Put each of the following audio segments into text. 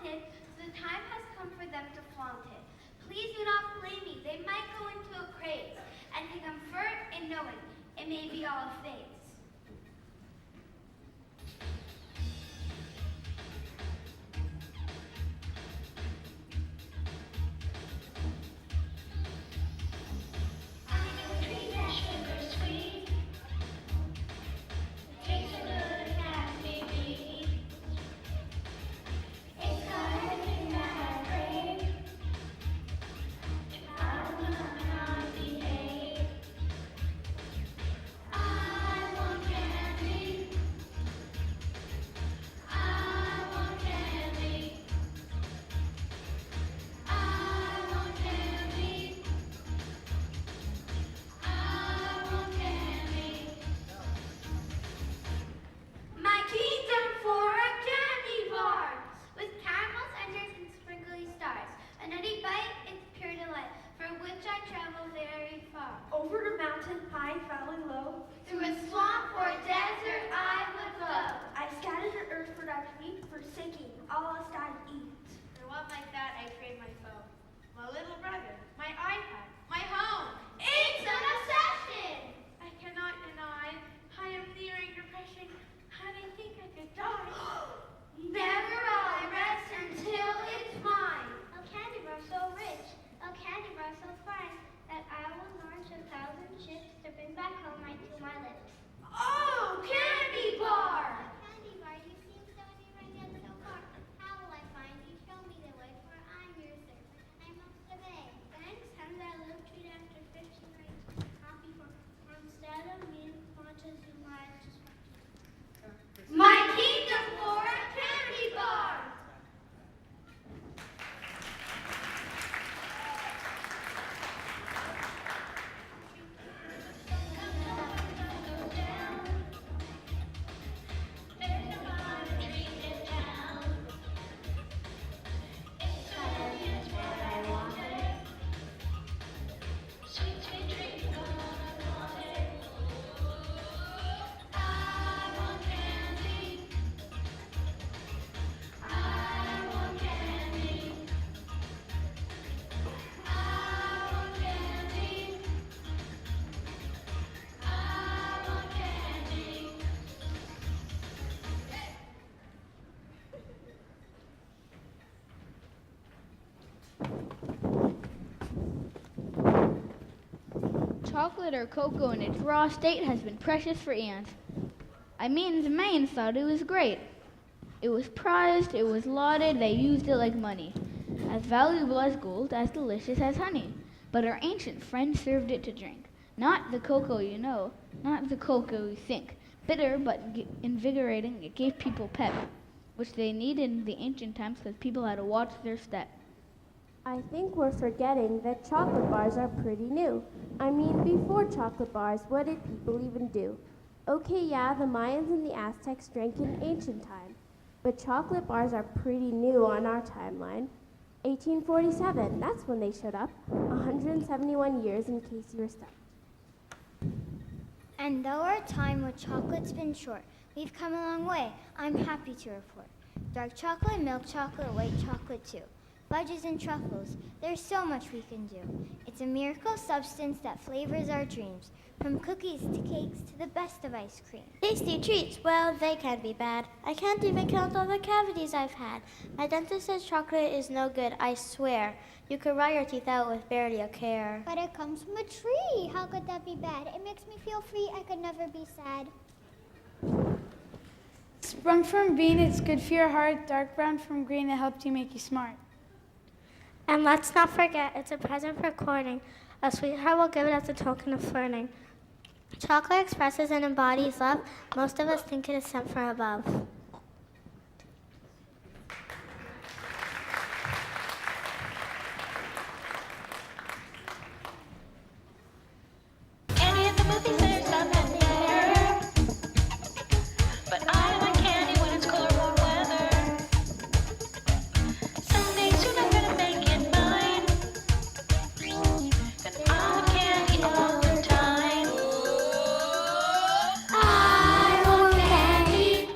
wanted, so the time has come for them to flaunt it. Please do not blame me. They might go into a craze and take comfort in knowing it may be all a phase. Chocolate or cocoa in its raw state has been precious for eons. I mean, the Mayans thought it was great. It was prized, it was lauded, they used it like money. As valuable as gold, as delicious as honey. But our ancient friends served it to drink. Not the cocoa you know, not the cocoa you think. Bitter but invigorating, it gave people pep, which they needed in the ancient times because people had to watch their step. I think we're forgetting that chocolate bars are pretty new. I mean, before chocolate bars, what did people even do? Okay, yeah, the Mayans and the Aztecs drank in ancient time, but chocolate bars are pretty new on our timeline. 1847, that's when they showed up. 171 years in case you were stuck. And though our time with chocolate's been short, we've come a long way, I'm happy to report. Dark chocolate, milk chocolate, white chocolate too. Fudges and truffles, there's so much we can do. It's a miracle substance that flavors our dreams, from cookies to cakes to the best of ice cream. Tasty treats, well, they can be bad. I can't even count all the cavities I've had. My dentist says chocolate is no good, I swear. You could rot your teeth out with barely a care. But it comes from a tree. How could that be bad? It makes me feel free. I could never be sad. Sprung from bean, it's good for your heart. Dark brown from green, it helps you make you smart. And let's not forget, it's a present for courting. A sweetheart will give it as a token of flirting. Chocolate expresses and embodies love. Most of us think it is sent from above. Candy at the movie there's nothing there. But I like candy when it's cooler, warm weather. Some days you're not gonna make it mine. And I want candy all the time. I want candy.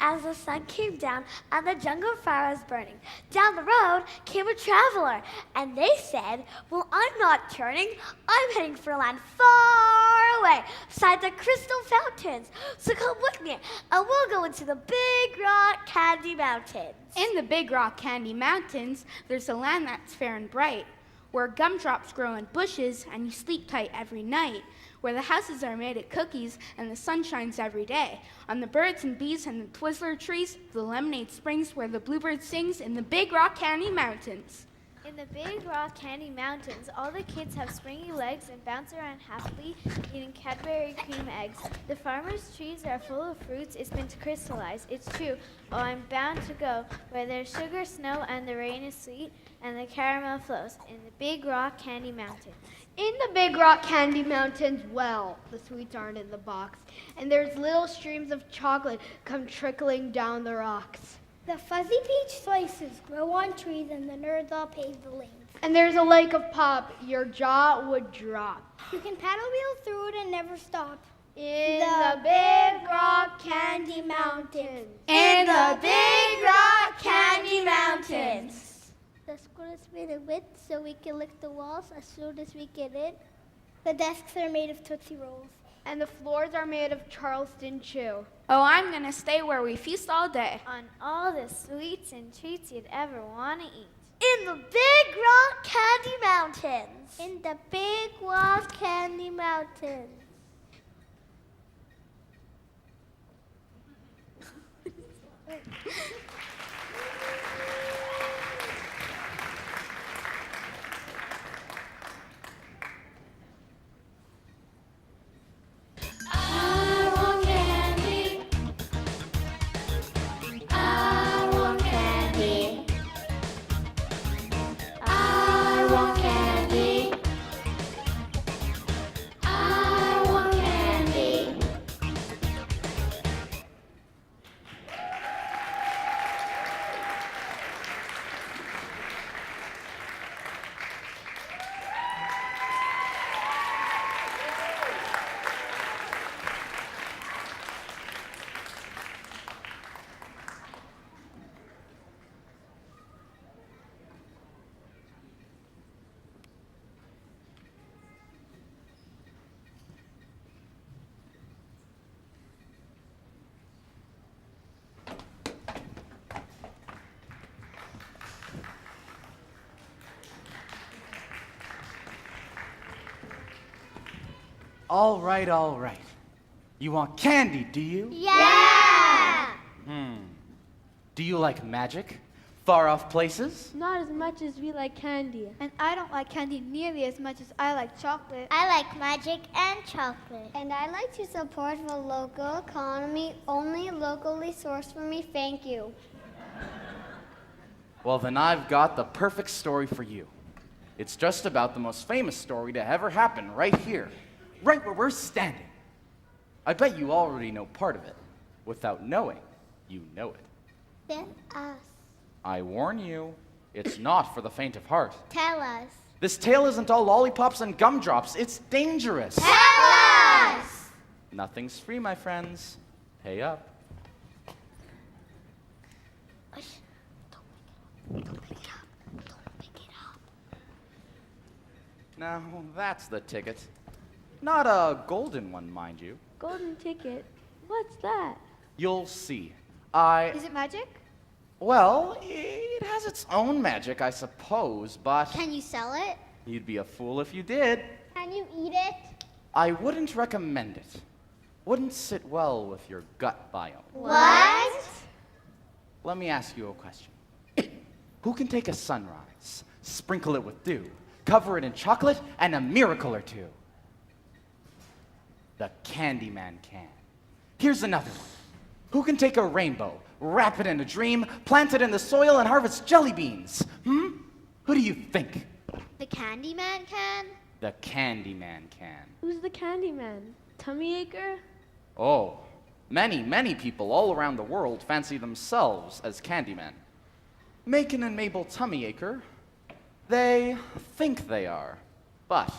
as the sun came down and the jungle fire was burning. Down the road came a traveler, and they said, well, I'm not turning. I'm heading for a land far away, beside the crystal fountains. So come with me, and we'll go into the Big Rock Candy Mountains. In the Big Rock Candy Mountains, there's a land that's fair and bright, where gumdrops grow in bushes and you sleep tight every night, where the houses are made of cookies and the sun shines every day. On the birds and bees and the twizzler trees, the lemonade springs where the bluebird sings in the Big Rock Candy Mountains. In the Big Rock Candy Mountains, all the kids have springy legs and bounce around happily, eating Cadbury cream eggs. The farmers' trees are full of fruits. It's been crystallized. It's true. Oh, I'm bound to go where there's sugar, snow, and the rain is sweet, and the caramel flows in the Big Rock Candy Mountains. In the Big Rock Candy Mountains, well, the sweets aren't in the box, and there's little streams of chocolate come trickling down the rocks. The fuzzy peach slices grow on trees and the nerds all pave the lanes. And there's a lake of pop, your jaw would drop. You can paddle wheel through it and never stop. In the Big Rock Candy Mountains. In the Big Rock Candy Mountains. The school is made of wood so we can lick the walls as soon as we get in. The desks are made of Tootsie Rolls. And the floors are made of Charleston Chew. Oh, I'm gonna stay where we feast all day. On all the sweets and treats you'd ever want to eat. In the Big Rock Candy Mountains. In the Big Rock Candy Mountains. All right, all right. You want candy, do you? Yeah! Do you like magic? Far off places? Not as much as we like candy. And I don't like candy nearly as much as I like chocolate. I like magic and chocolate. And I like to support the local economy, only locally sourced for me, thank you. Well, then I've got the perfect story for you. It's just about the most famous story to ever happen right here, right where we're standing. I bet you already know part of it. Without knowing, you know it. Then us. I warn you, it's not for the faint of heart. Tell us. This tale isn't all lollipops and gumdrops. It's dangerous. Tell us! Nothing's free, my friends. Pay up. Don't pick it up. Don't pick it up. Now, that's the ticket. Not a golden one, mind you. Golden ticket? What's that? You'll see. Is it magic? Well, it has its own magic, I suppose, but Can you sell it? you'd be a fool if you did. Can you eat it? I wouldn't recommend it. Wouldn't sit well with your gut biome. What? Let me ask you a question. Who can take a sunrise, sprinkle it with dew, cover it in chocolate, and a miracle or two? The Candyman can. Here's another one. Who can take a rainbow, wrap it in a dream, plant it in the soil, and harvest jelly beans? Who do you think? The Candyman can? The Candyman can. Who's the Candyman? Tummy acher? Oh, many, many people all around the world fancy themselves as Candymen. Macon and Mabel Tummyaker, they think they are. But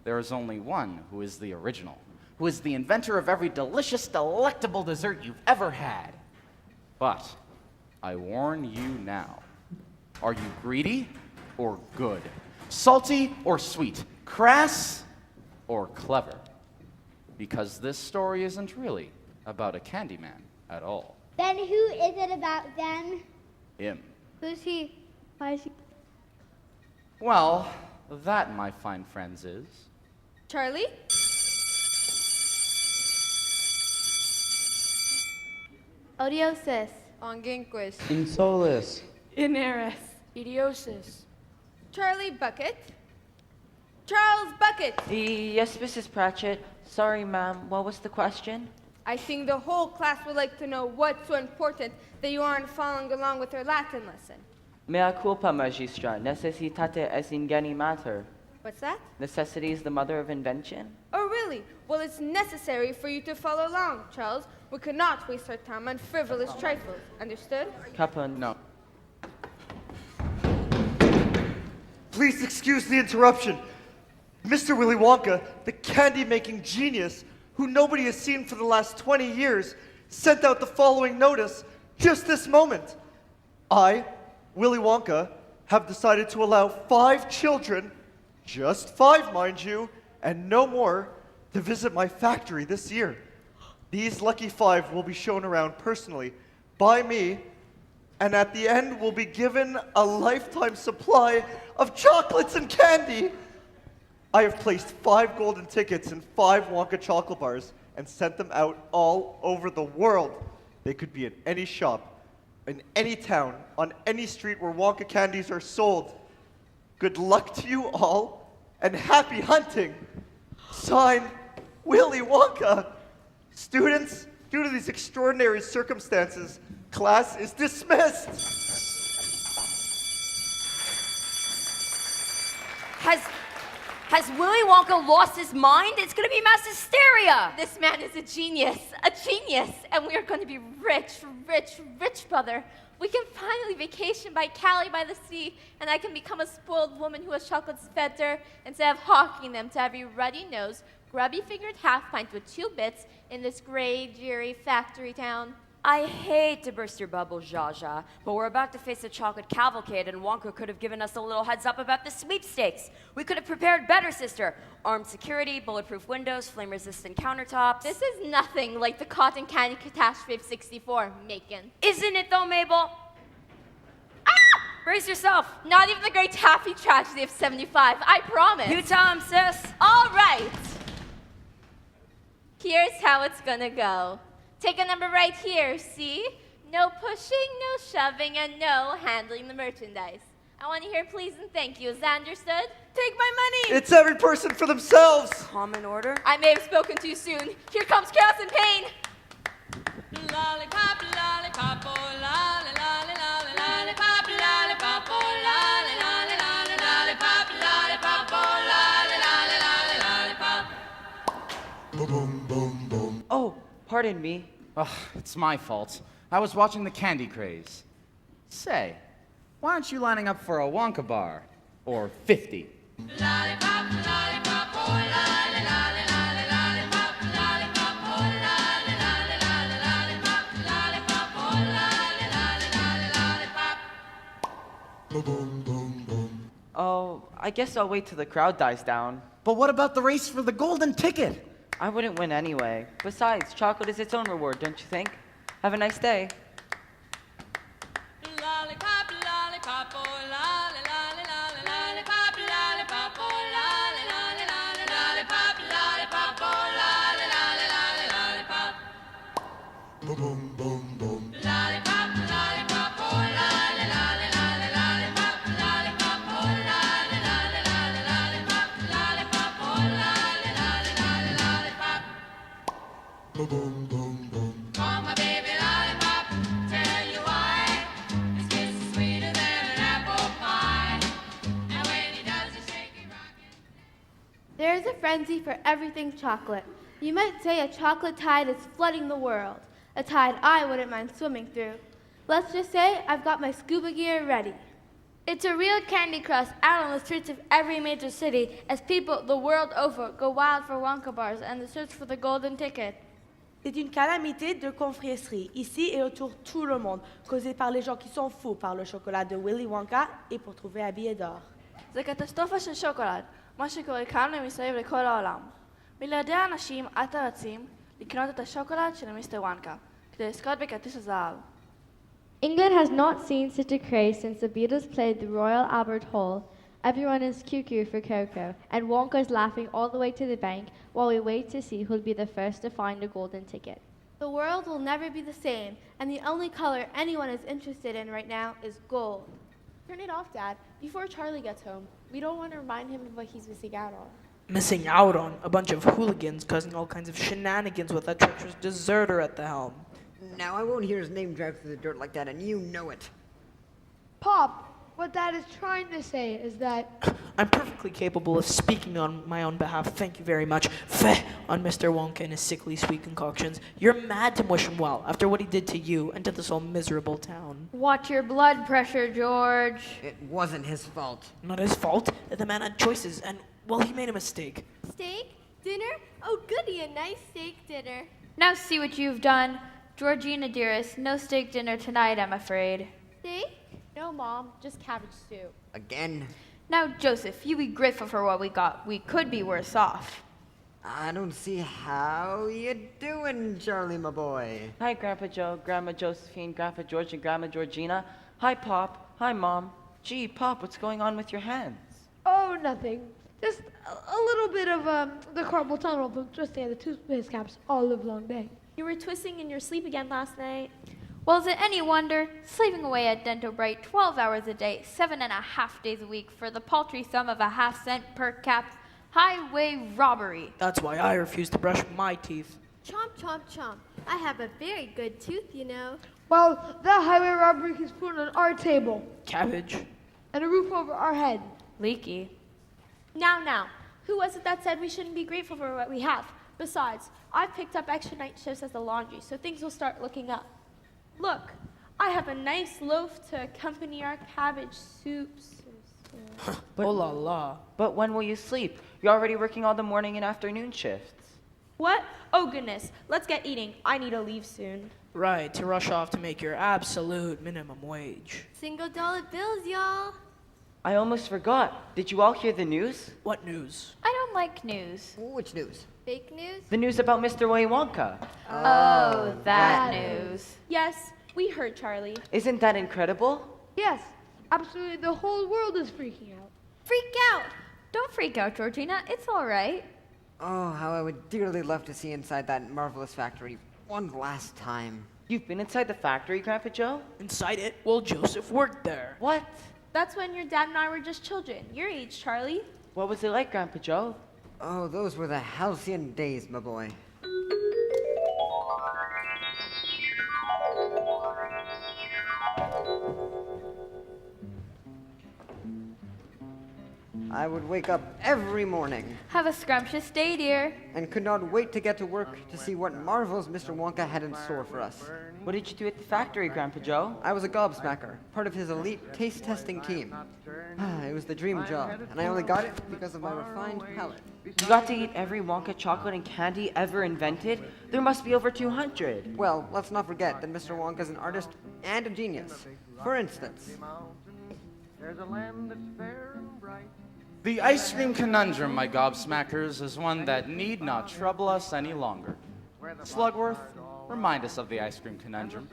there is only one who is the original, who is the inventor of every delicious, delectable dessert you've ever had. But I warn you now. Are you greedy or good? Salty or sweet? Crass or clever? Because this story isn't really about a candy man at all. Then who is it about then? Him. Who's he? Why is he? Well, that, my fine friends, is... Charlie? Odiosis. Onginquist. Insolus. Ineris. Idiosis. Charlie Bucket. Charles Bucket! Yes, Mrs. Pratchett. Sorry, ma'am. What was the question? I think the whole class would like to know what's so important that you aren't following along with our Latin lesson. Mea culpa, magistra. Necessitate est ingeni mater. What's that? Necessity is the mother of invention? Oh, really? Well, it's necessary for you to follow along, Charles. We cannot waste our time on frivolous trifles. Understood? Capon. No. Please excuse the interruption. Mr. Willy Wonka, the candy-making genius who nobody has seen for the last 20 years, sent out the following notice just this moment. I, Willy Wonka, have decided to allow 5 children, just 5, mind you, and no more, to visit my factory this year. These lucky 5 will be shown around personally by me, and at the end will be given a lifetime supply of chocolates and candy. I have placed 5 golden tickets in 5 Wonka chocolate bars and sent them out all over the world. They could be in any shop, in any town, on any street where Wonka candies are sold. Good luck to you all, and happy hunting. Signed, Willy Wonka. Students, due to these extraordinary circumstances, class is dismissed. Has Willy Wonka lost his mind? It's going to be mass hysteria. This man is a genius, and we are going to be rich, brother. We can finally vacation by Cali by the sea, and I can become a spoiled woman who has chocolates fed to her instead of hawking them to every ruddy-nosed, grubby-fingered half-pint with 2 bits in this gray, dreary factory town. I hate to burst your bubble, Zsa Zsa, but we're about to face a chocolate cavalcade, and Wonka could have given us a little heads up about the sweepstakes. We could have prepared better, sister. Armed security, bulletproof windows, flame-resistant countertops. This is nothing like the cotton candy catastrophe of '64, Macon. Isn't it, though, Mabel? Ah! Brace yourself. Not even the great taffy tragedy of '75, I promise. You tell him, sis. All right. Here's how it's gonna go. Take a number right here, see? No pushing, no shoving, and no handling the merchandise. I want to hear please and thank you. Is that understood? Take my money! It's every person for themselves! Common order? I may have spoken too soon. Here comes chaos and pain! Lollipop, lollipop, oh, lolly, lolly, lolly, lollipop, lollipop, oh, lolly, lolly, lolly, lollipop, lollipop, oh, lolly, lolly, lolly, lollipop. Boom, boom, boom. Oh, pardon me. Ugh, it's my fault. I was watching the candy craze. Say, why aren't you lining up for a Wonka bar? Or 50? Lollipop, lollipop, oh, lolly, lolly, lolly, lollipop, lollipop, oh, lolly, lolly, lolly, lollipop, lollipop, oh, lolly, lolly, lolly, lollipop. Boom, boom, boom. Oh, I guess I'll wait till the crowd dies down. But what about the race for the golden ticket? I wouldn't win anyway. Besides, chocolate is its own reward, don't you think? Have a nice day. Lollipop, lollipop, oh, lolly, lolly, lolly, lollipop, lollipop, oh, lolly, lolly, lolly, lollipop, lollipop, oh, lolly, lolly, lolly, lollipop. Boom, boom, boom. Lollipop, lollipop, oh, lolly, lolly, lolly, lollipop, lollipop, oh, lolly, lolly, lolly, lollipop, lollipop, oh, lolly, lolly, lolly, lollipop. Boom, boom, boom. Oh, my baby lollipop, tell you why. His kiss is sweeter than an apple pie. And when he does the shaky rockin'. There is a frenzy for everything chocolate. You might say a chocolate tide is flooding the world, a tide I wouldn't mind swimming through. Let's just say I've got my scuba gear ready. It's a real candy crush out on the streets of every major city as people the world over go wild for Wonka bars and the search for the golden ticket. C'est une calamité de confiserie, ici et autour tout le monde, causée par les gens qui sont fous par le chocolat de Willy Wonka et pour trouver un billet d'or. זה קטסטרופה של שוקולד, מה שקורה כאן ומסביב לכל העולם. מיליארדי האנשים עתה רצים לקנות את השוקולד של מיסטר וונקה, כדי לזכות בכרטיס הזהב. England has not seen such a craze since the Beatles played the Royal Albert Hall. Everyone is cuckoo for Coco, and Wonka is laughing all the way to the bank while we wait to see who'll be the first to find a golden ticket. The world will never be the same, and the only color anyone is interested in right now is gold. Turn it off, Dad, before Charlie gets home. We don't want to remind him of what he's missing out on. Missing out on a bunch of hooligans causing all kinds of shenanigans with a treacherous deserter at the helm. Now, I won't hear his name dragged through the dirt like that, and you know it. Pop, what Dad is trying to say is that... I'm perfectly capable of speaking on my own behalf. Thank you very much. Feh on Mr. Wonka and his sickly sweet concoctions. You're mad to wish him well after what he did to you and to this whole miserable town. Watch your blood pressure, George. It wasn't his fault. Not his fault. The man had choices, and, well, he made a mistake. Steak? Dinner? Oh, goody, a nice steak dinner. Now see what you've done. Georgina, dearest, no steak dinner tonight, I'm afraid. Steak? No, Mom, just cabbage stew. Again? Now, Joseph, you be grateful for what we got. We could be worse off. I don't see how you doing, Charlie, my boy. Hi, Grandpa Joe, Grandma Josephine, Grandpa George, and Grandma Georgina. Hi, Pop. Hi, Mom. Gee, Pop, what's going on with your hands? Oh, nothing. Just a little bit of the carpal tunnel from twisting at the toothpaste caps all live long day. You were twisting in your sleep again last night. Well, is it any wonder? Slaving away at Dento Bright 12 hours a day, 7.5 days a week for the paltry sum of a half-cent per cap. Highway robbery. That's why I refuse to brush my teeth. Chomp, chomp, chomp. I have a very good tooth, you know. Well, that highway robbery is put on our table. Cabbage. And a roof over our head. Leaky. Now, who was it that said we shouldn't be grateful for what we have? Besides, I've picked up extra night shifts at the laundry, so things will start looking up. Look, I have a nice loaf to accompany our cabbage soups. Oh la la. But when will you sleep? You're already working all the morning and afternoon shifts. What? Oh goodness, let's get eating. I need to leave soon. Right, to rush off to make your absolute minimum wage. $1 bills, y'all. I almost forgot. Did you all hear the news? What news? I don't like news. Which news? Fake news? The news about Mr. Willy Wonka. Oh, that news. Yes, we heard, Charlie. Isn't that incredible? Yes, absolutely. The whole world is freaking out. Freak out! Don't freak out, Georgina. It's all right. Oh, how I would dearly love to see inside that marvelous factory one last time. You've been inside the factory, Grandpa Joe? Inside it? Well, Joseph worked there. What? That's when your dad and I were just children. Your age, Charlie. What was it like, Grandpa Joe? Oh, those were the halcyon days, my boy. I would wake up every morning. Have a scrumptious day, dear. And could not wait to get to work to see what marvels Mr. Wonka had in store for us. What did you do at the factory, Grandpa Joe? I was a gobsmacker, part of his elite taste testing team. It was the dream job, and I only got it because of my refined palate. You got to eat every Wonka chocolate and candy ever invented? There must be over 200. Well, let's not forget that Mr. Wonka is an artist and a genius. For instance, there's a land that's fair and bright. The ice cream conundrum, my gobsmackers, is one that need not trouble us any longer. Slugworth, remind us of the ice cream conundrum.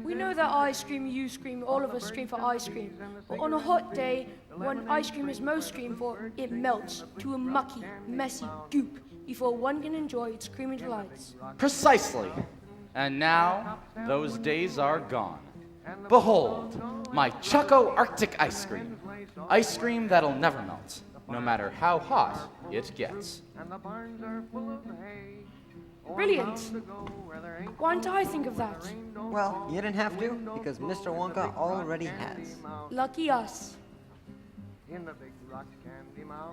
We know that I scream, you scream, all of us scream for ice cream. But on a hot day, when ice cream is most screamed for, it melts to a mucky, messy goop before one can enjoy its creamy delights. Precisely. And now, those days are gone. Behold, my Choco Arctic ice cream. Ice cream that'll never melt, no matter how hot it gets. Brilliant. Why didn't I think of that? well, you didn't have to, because Mr. Wonka already has. Lucky us.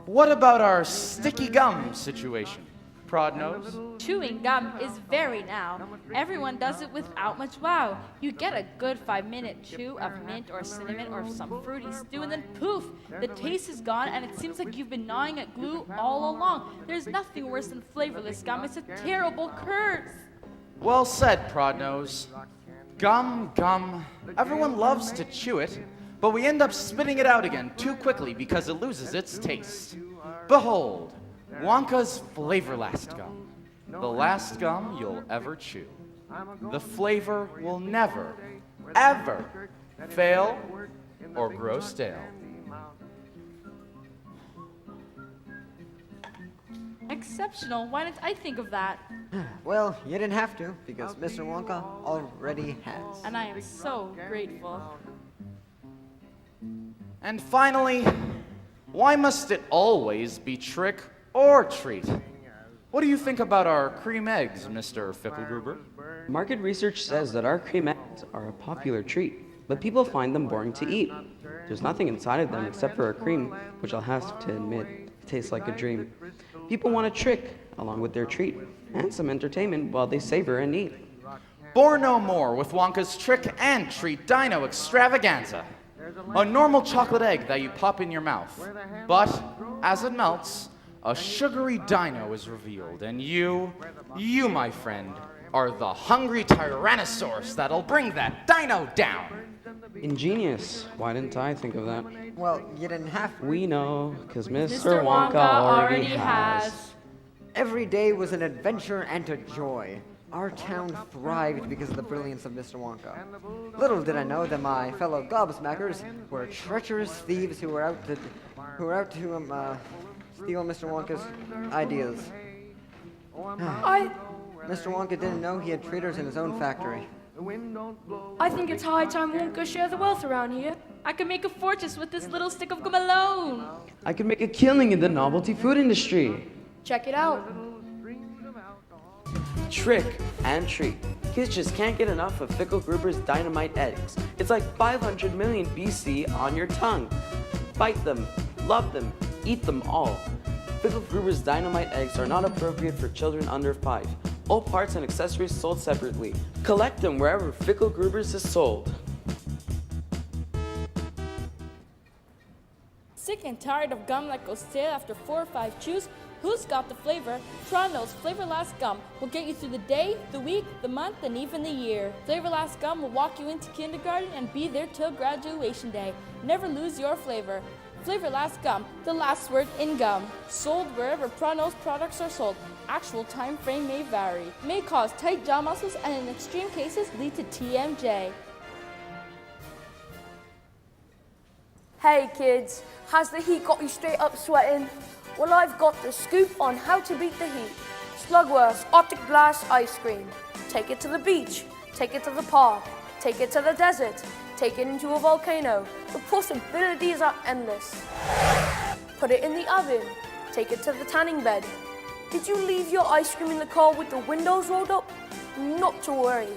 What about our sticky gum situation? Prod nose? Chewing gum is very now. Everyone does it without much wow. You get a good 5-minute chew of mint or cinnamon or some fruity stew, and then poof, the taste is gone, and it seems like you've been gnawing at glue all along. There's nothing worse than flavorless gum. It's a terrible curse. Well said, Prodnose. Gum, gum. Everyone loves to chew it, but we end up spitting it out again too quickly because it loses its taste. Behold, Wonka's Flavor Last Gum. The last gum you'll ever chew. The flavor will never, ever fail or grow stale. Exceptional. Why didn't I think of that? Well, you didn't have to, because Mr. Wonka already has. And I am so grateful. And finally, why must it always be trick or treat? What do you think about our cream eggs, Mr. Fickelgruber? Market research says that our cream eggs are a popular treat, but people find them boring to eat. There's nothing inside of them except for a cream, which I'll have to admit tastes like a dream. People want a trick along with their treat, and some entertainment while they savor and eat. Bore no more with Wonka's Trick and Treat Dino Extravaganza. A normal chocolate egg that you pop in your mouth. But, as it melts, a sugary dino is revealed, and you, my friend, are the hungry Tyrannosaurus that'll bring that dino down. Ingenious. Why didn't I think of that? Well, you didn't have to. We know, because Mr. Wonka already has. Every day was an adventure and a joy. Our town thrived because of the brilliance of Mr. Wonka. Little did I know that my fellow gobsmackers were treacherous thieves who were out to steal Mr. Wonka's ideas. Mr. Wonka didn't know he had traitors in his own factory. I think it's high time Wonka share the wealth around here. I could make a fortress with this little stick of gum alone. I could make a killing in the novelty food industry. Check it out. Trick and treat. Kids just can't get enough of Fickelgruber's dynamite eggs. It's like 500 million BC on your tongue. Bite them, love them, eat them all. Fickelgruber's dynamite eggs are not appropriate for children under 5. All parts and accessories sold separately. Collect them wherever Fickelgruber's is sold. Sick and tired of gum that goes stale after 4 or 5 chews? Who's got the flavor? Prodnose Flavor Last Gum will get you through the day, the week, the month, and even the year. Flavor Last Gum will walk you into kindergarten and be there till graduation day. Never lose your flavor. Flavor Last Gum, the last word in gum. Sold wherever Prodnose products are sold. Actual time frame may vary. May cause tight jaw muscles and in extreme cases lead to TMJ. Hey kids, has the heat got you straight up sweating? Well, I've got the scoop on how to beat the heat. Slugworth's Arctic Blast Ice Cream. Take it to the beach, take it to the park, take it to the desert, take it into a volcano. The possibilities are endless. Put it in the oven, take it to the tanning bed. Did you leave your ice cream in the car with the windows rolled up? Not to worry.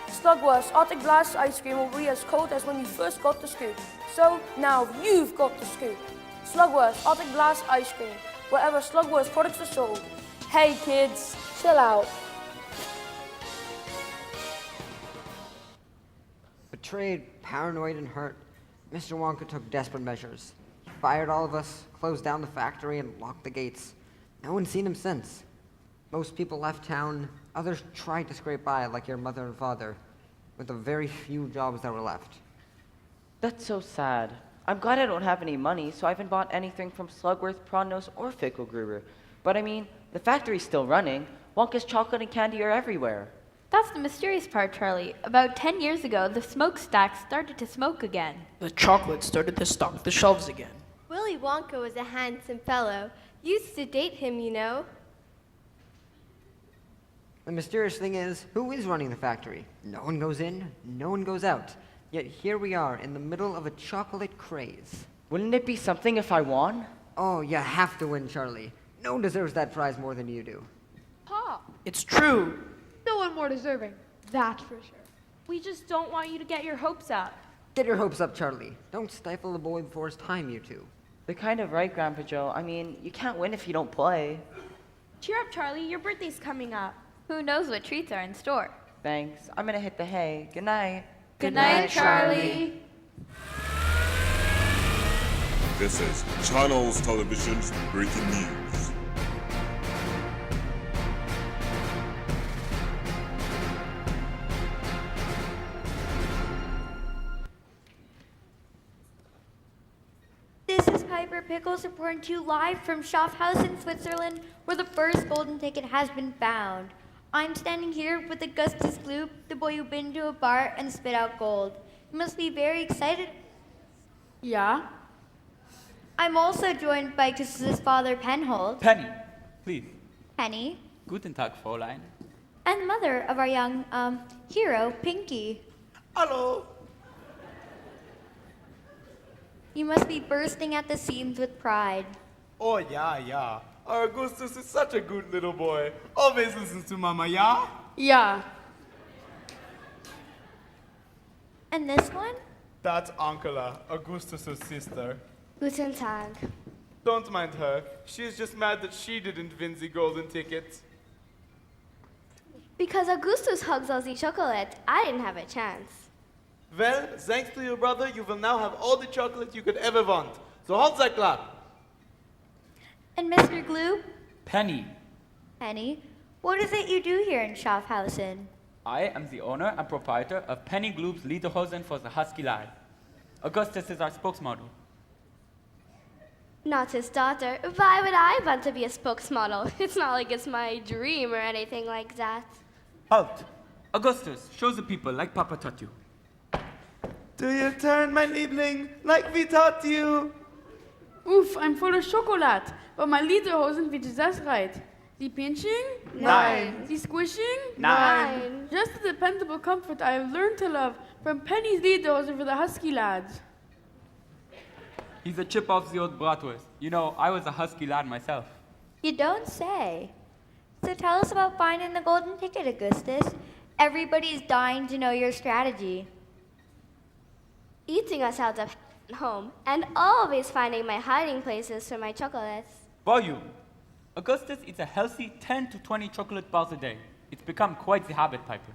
Slugworth's Arctic Blast Ice Cream will be as cold as when you first got the scoop. So now you've got the scoop. Slugworth's Arctic Blast Ice Cream, wherever Slugworth's products are sold. Hey kids, chill out. Betrayed, paranoid, and hurt, Mr. Wonka took desperate measures. He fired all of us, closed down the factory, and locked the gates. No one's seen him since. Most people left town. Others tried to scrape by, like your mother and father, with the very few jobs that were left. That's so sad. I'm glad I don't have any money, so I haven't bought anything from Slugworth, Prodnose, or Fickelgruber. But I mean, the factory's still running. Wonka's chocolate and candy are everywhere. That's the mysterious part, Charlie. About 10 years ago, the smokestack started to smoke again. The chocolate started to stock the shelves again. Willy Wonka was a handsome fellow. Used to date him, you know. The mysterious thing is, who is running the factory? No one goes in, no one goes out. Yet here we are, in the middle of a chocolate craze. Wouldn't it be something if I won? Oh, you have to win, Charlie. No one deserves that prize more than you do. Pa, It's true. no one more deserving. That's for sure. We just don't want you to get your hopes up. Get your hopes up, Charlie. Don't stifle the boy before his time, you two. They're kind of right, Grandpa Joe. I mean, you can't win if you don't play. Cheer up, Charlie. Your birthday's coming up. Who knows what treats are in store? Thanks. I'm gonna hit the hay. Good night. Good night, Charlie. This is Channels Television's breaking news. This is Piper Pickles reporting to you live from Schaffhausen, Switzerland, where the first golden ticket has been found. I'm standing here with Augustus Gloop, the boy who been to a bar and spit out gold. You must be very excited. Yeah? I'm also joined by Augustus' father, Penhold. Penny, please. Penny. Guten Tag, Fräulein. And the mother of our young, hero, Pinky. Hello. You must be bursting at the seams with pride. Oh, yeah. Our Augustus is such a good little boy. Always listens to Mama, yeah? Yeah. And this one? That's Ankala, Augustus's sister. Guten Tag. Don't mind her. She's just mad that she didn't win the golden ticket. Because Augustus hugs all the chocolate, I didn't have a chance. Well, thanks to your brother, you will now have all the chocolate you could ever want. So hold that clap. And Mr. Glue? Penny, Penny, what is it you do here in Schaffhausen? I am the owner and proprietor of Penny Gloop's Lederhosen for the Husky Lad. Augustus is our spokesmodel. Not his daughter. Why would I want to be a spokesmodel? It's not like it's my dream or anything like that. Halt! Augustus, show the people like Papa taught you. Do your turn, my Liebling, like we taught you. Oof, I'm full of chocolate, but my Lederhosen fit just right. The pinching? 9. The squishing? 9. Just the dependable comfort I have learned to love from Penny's Lederhosen for the Husky lads. He's a chip off the old bratwurst. You know, I was a Husky lad myself. You don't say. So tell us about finding the golden ticket, Augustus. Everybody's dying to know your strategy. Eating us out of home and always finding my hiding places for my chocolates. Volume. Augustus eats a healthy 10 to 20 chocolate bars a day. It's become quite the habit, Piper.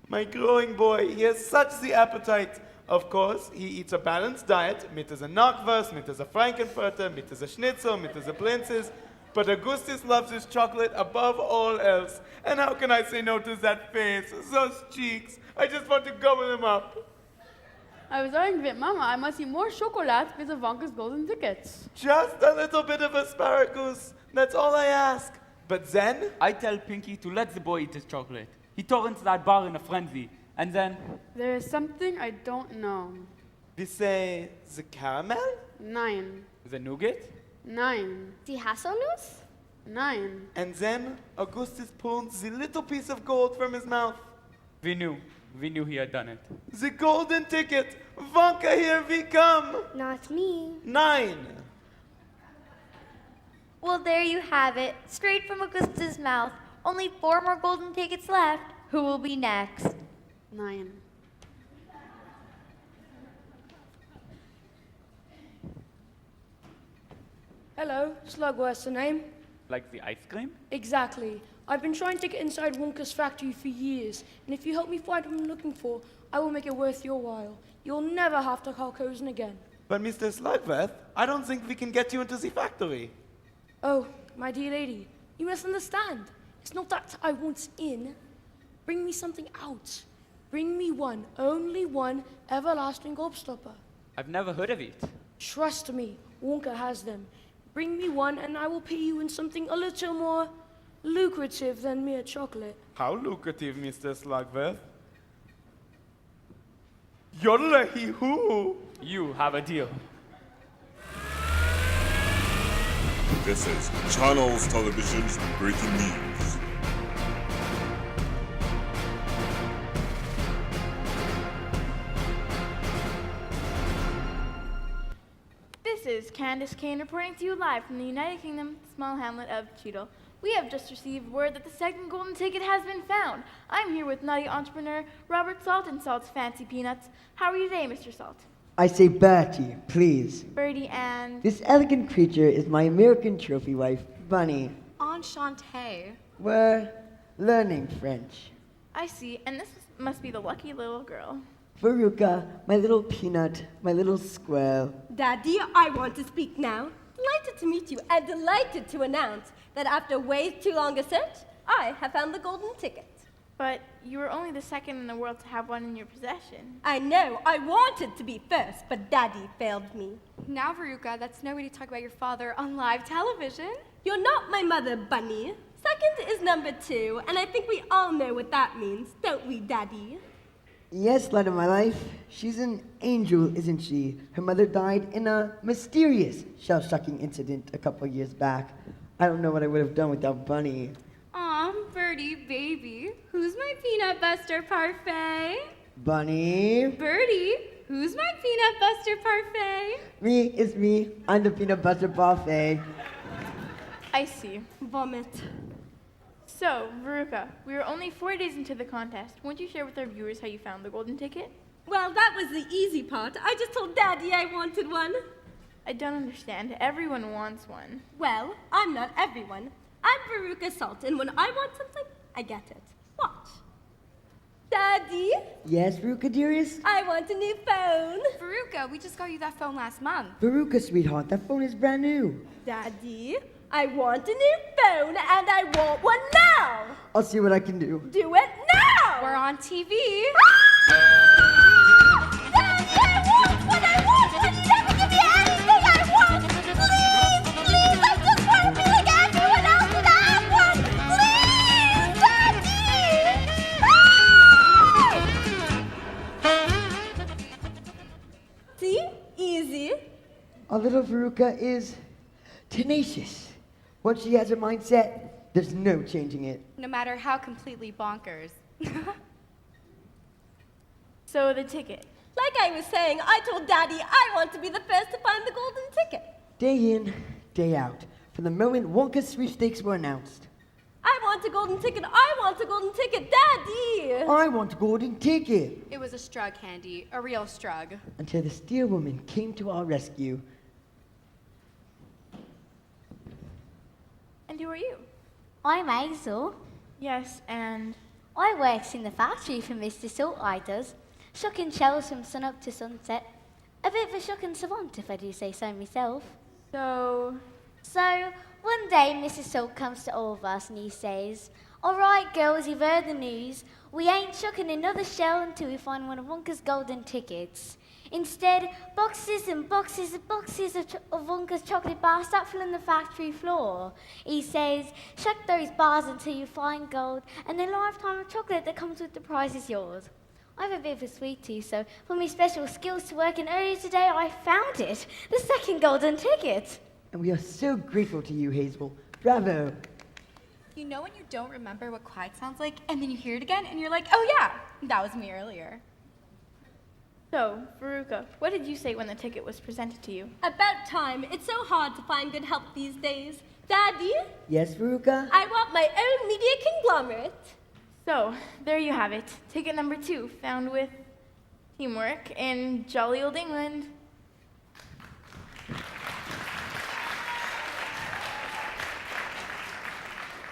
My growing boy, he has such the appetite. Of course, he eats a balanced diet, mit is a Knockwurst, mit is a Frankenfurter, mit is a Schnitzel, mit is a Blintzes. But Augustus loves his chocolate above all else. And how can I say no to that face, those cheeks? I just want to gobble them up. I was arguing with Mama, I must eat more chocolate with the Wonka's golden tickets. Just a little bit of asparagus. That's all I ask. But then? I tell Pinky to let the boy eat his chocolate. He tore into that bar in a frenzy. And then? There is something I don't know. We say the caramel? 9. The nougat? 9. The haselnuss? 9. And then Augustus pulled the little piece of gold from his mouth. We knew he had done it. The golden ticket! Wonka, here we come! Not me. 9. Well, there you have it. Straight from Augustus' mouth. Only 4 more golden tickets left. Who will be next? 9. Hello, Slug, what's the name? Like the ice cream? Exactly. I've been trying to get inside Wonka's factory for years, and if you help me find what I'm looking for, I will make it worth your while. You'll never have to call Cozen again. But Mr. Slugworth, I don't think we can get you into the factory. Oh, my dear lady, you must understand. It's not that I want in. Bring me something out. Bring me one, only one, everlasting gobstopper. I've never heard of it. Trust me, Wonka has them. Bring me one and I will pay you in something a little more lucrative than mere chocolate. How lucrative, Mr. Slugworth? Yodelahee-hoo! You have a deal. This is Channels Television's breaking news. This is Candace Kane reporting to you live from the United Kingdom small hamlet of Cheadle. We have just received word that the second golden ticket has been found. I'm here with nutty entrepreneur Robert Salt and Salt's Fancy Peanuts. How are you today, Mr. Salt? I say Bertie, please. Birdie and... This elegant creature is my American trophy wife, Bunny. Enchanté. We're learning French. I see, and this must be the lucky little girl. Veruca, my little peanut, my little squirrel. Daddy, I want to speak now. Delighted to meet you and delighted to announce that after way too long a search, I have found the golden ticket. But you were only the second in the world to have one in your possession. I know. I wanted to be first, but Daddy failed me. Now, Veruca, that's no way to talk about your father on live television. You're not my mother, Bunny. Second is number 2, and I think we all know what that means, don't we, Daddy? Yes, light of my life. She's an angel, isn't she? Her mother died in a mysterious shell-shocking incident a couple years back. I don't know what I would have done without Bunny. Aw, Birdie, baby, who's my peanut buster parfait? Bunny. Birdie, who's my peanut buster parfait? Me, it's me. I'm the peanut butter buffet. I see. Vomit. So, Veruca, we are only 4 days into the contest. Won't you share with our viewers how you found the golden ticket? Well, that was the easy part. I just told Daddy I wanted one. I don't understand. Everyone wants one. Well, I'm not everyone. I'm Veruca Salt, and when I want something, I get it. Watch. Daddy? Yes, Veruca, dearest? I want a new phone. Veruca, we just got you that phone last month. Veruca, sweetheart, that phone is brand new. Daddy, I want a new phone, and I want one now. I'll see what I can do. Do it now. We're on TV. Daddy, I want what I want. And never give me anything I want. Please, please, I just want to be like everyone else and have one. Please, Daddy. See? Easy. Our little Veruca is tenacious. Once she has her mind set, there's no changing it. No matter how completely bonkers. So, the ticket. Like I was saying, I told Daddy I want to be the first to find the golden ticket. Day in, day out. From the moment Wonka's sweepstakes were announced. I want a golden ticket. I want a golden ticket. Daddy! I want a golden ticket. It was a strug, Handy. A real strug. Until the steel woman came to our rescue. And who are you? I'm Hazel. Yes, and I works in the factory for Mr. Saltriders, shucking shells from sun up to sunset. A bit of a shocking savant, if I do say so myself. So, one day Mrs. Salt comes to all of us and he says, "All right, girls, you've heard the news. We ain't shucking another shell until we find one of Wonka's golden tickets. Instead, boxes and boxes and boxes of Wonka's chocolate bars start filling the factory floor. He says, shuck those bars until you find gold, and the lifetime of chocolate that comes with the prize is yours." I have a bit of a sweet tooth, so for my special skills to work, and earlier today I found it, the second golden ticket. And we are so grateful to you, Hazel. Bravo. You know when you don't remember what quiet sounds like, and then you hear it again, and you're like, oh yeah, that was me earlier. So, Veruca, what did you say when the ticket was presented to you? About time. It's so hard to find good help these days. Daddy? Yes, Veruca? I want my own media conglomerate. So, there you have it. Ticket number 2, found with teamwork in jolly old England.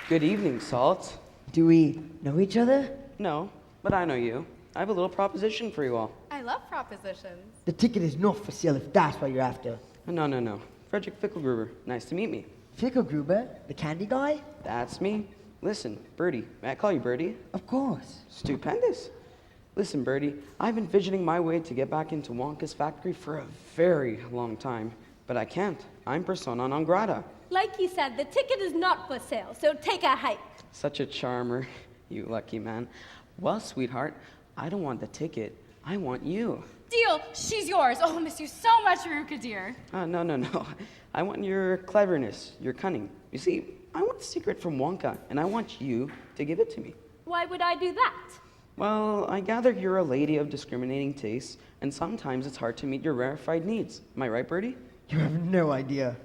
Good evening, Salt. Do we know each other? No, but I know you. I have a little proposition for you all. I love propositions. The ticket is not for sale if that's what you're after. No. Frederick Fickelgruber. Nice to meet me. Fickelgruber? The candy guy? That's me. Listen, Birdie. May I call you Birdie? Of course. Stupendous. Listen, Birdie, I've been fidgeting my way to get back into Wonka's factory for a very long time, but I can't. I'm persona non grata. Like you said, the ticket is not for sale, so take a hike. Such a charmer, you lucky man. Well, sweetheart, I don't want the ticket. I want you. Deal, she's yours. Oh, miss you so much, Veruca dear. No. I want your cleverness, your cunning. You see, I want the secret from Wonka, and I want you to give it to me. Why would I do that? Well, I gather you're a lady of discriminating tastes, and sometimes it's hard to meet your rarefied needs. Am I right, Birdie? You have no idea.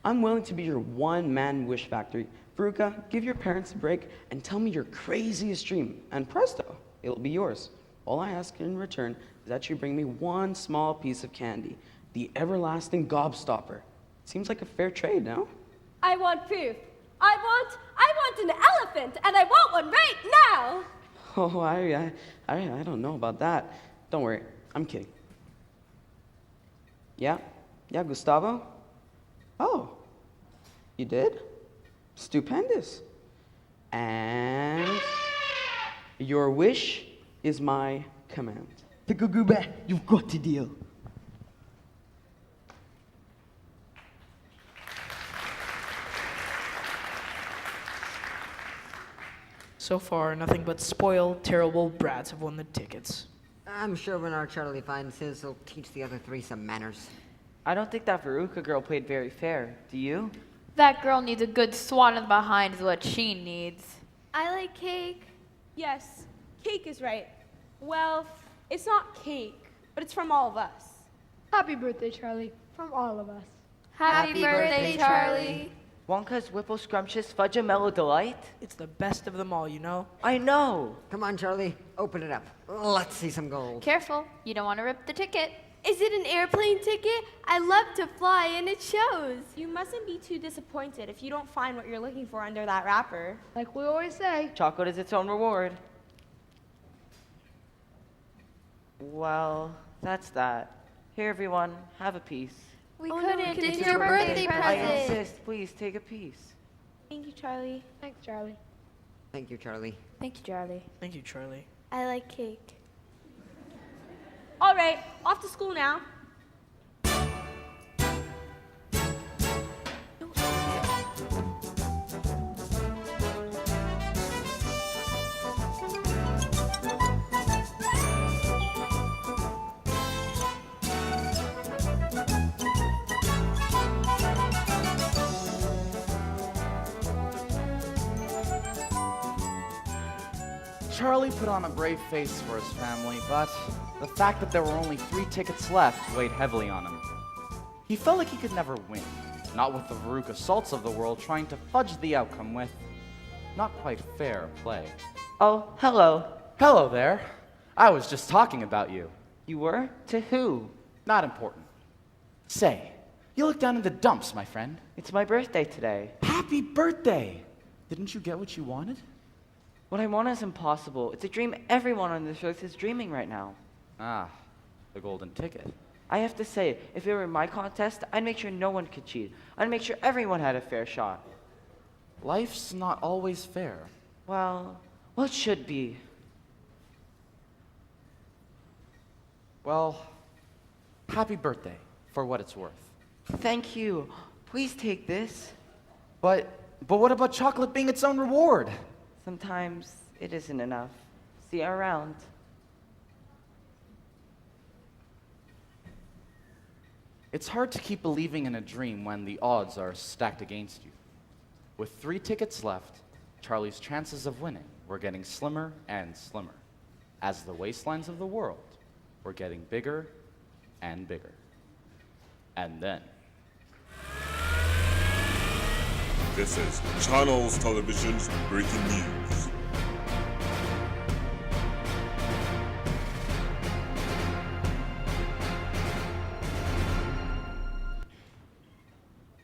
I'm willing to be your one-man wish factory. Veruca, give your parents a break and tell me your craziest dream, and presto, it'll be yours. All I ask in return is that you bring me one small piece of candy, the everlasting gobstopper. Seems like a fair trade, no? I want proof. I want an elephant, and I want one right now. Oh, I don't know about that. Don't worry, I'm kidding. Yeah, Gustavo? Oh, you did? Stupendous. And Your wish is my command. Pickle Goober, you've got to deal. So far, nothing but spoiled, terrible brats have won the tickets. I'm sure when our Charlie finds his, he'll teach the other three some manners. I don't think that Veruca girl played very fair. Do you? That girl needs a good swan in the behind is what she needs. I like cake. Yes, cake is right. Well, it's not cake, but it's from all of us. Happy birthday, Charlie, from all of us. Happy birthday, Charlie. Wonka's Whipple Scrumptious Fudge and Mellow Delight? It's the best of them all, you know? I know. Come on, Charlie, open it up. Let's see some gold. Careful, you don't want to rip the ticket. Is it an airplane ticket? I love to fly and it shows. You mustn't be too disappointed if you don't find what you're looking for under that wrapper. Like we always say. Chocolate is its own reward. Well, that's that. Here, everyone, have a piece. We Oh, couldn't. no, It's it's your your birthday birthday I present. insist. Please take a piece. Thank you, Charlie. Thanks, Charlie. Thank you, Charlie. Thank you, Charlie. Thank you, Charlie. I like cake. All right, off to school now. Charlie put on a brave face for his family, but the fact that there were only 3 tickets left weighed heavily on him. He felt like he could never win, not with the Veruca Salts of the world trying to fudge the outcome with not quite fair play. Oh, hello. Hello there. I was just talking about you. You were? To who? Not important. Say, you look down in the dumps, my friend. It's my birthday today. Happy birthday! Didn't you get what you wanted? What I want is impossible. It's a dream everyone on this earth is dreaming right now. Ah, the golden ticket. I have to say, if it were my contest, I'd make sure no one could cheat. I'd make sure everyone had a fair shot. Life's not always fair. Well, it should be. Well, happy birthday, for what it's worth. Thank you. Please take this. But what about chocolate being its own reward? Sometimes it isn't enough. See you around. It's hard to keep believing in a dream when the odds are stacked against you. With 3 tickets left, Charlie's chances of winning were getting slimmer and slimmer, as the wastelands of the world were getting bigger and bigger. And then... This is Channels Television's breaking news.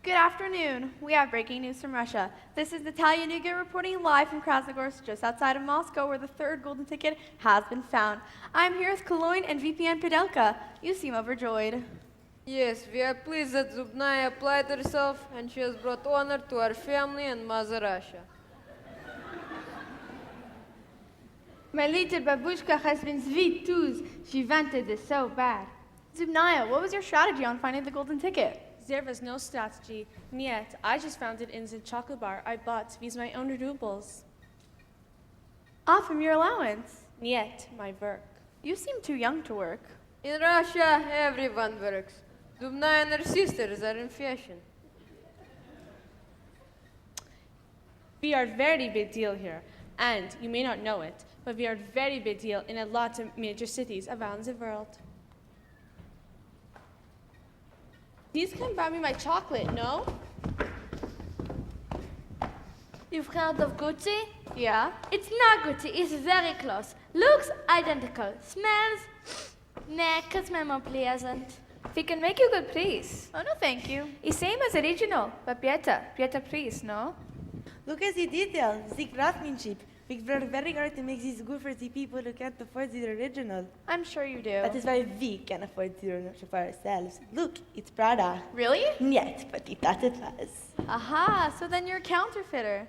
Good afternoon. We have breaking news from Russia. This is Natalia Nugent reporting live from Krasnogorsk, just outside of Moscow, where the 3rd golden ticket has been found. I'm here with Koloin and VPN Pedelka. You seem overjoyed. Yes, we are pleased that Zubnaya applied herself and she has brought honor to our family and Mother Russia. My little babushka has been sweet too. She wanted it so bad. Zubnaya, what was your strategy on finding the golden ticket? There was no strategy. Niet, I just found it in the chocolate bar I bought with my own rubles. Ah, from your allowance? Niet, my work. You seem too young to work. In Russia, everyone works. Zubnaya and her sisters are in fashion. We are very big deal here, and you may not know it, but we are very big deal in a lot of major cities around the world. Please come buy me my chocolate, no? You've heard of Gucci? Yeah? It's not Gucci, it's very close. Looks identical. Smells? Nah, could smell more pleasant. We can make you good please. Oh, no, thank you. It's same as original, but better please, no? Look at the detail, the craftsmanship. We work very hard to make this good for the people who can't afford the original. I'm sure you do. That is why we can afford the original for ourselves. Look, it's Prada. Really? Yes, but we thought it was. Aha, so then you're a counterfeiter.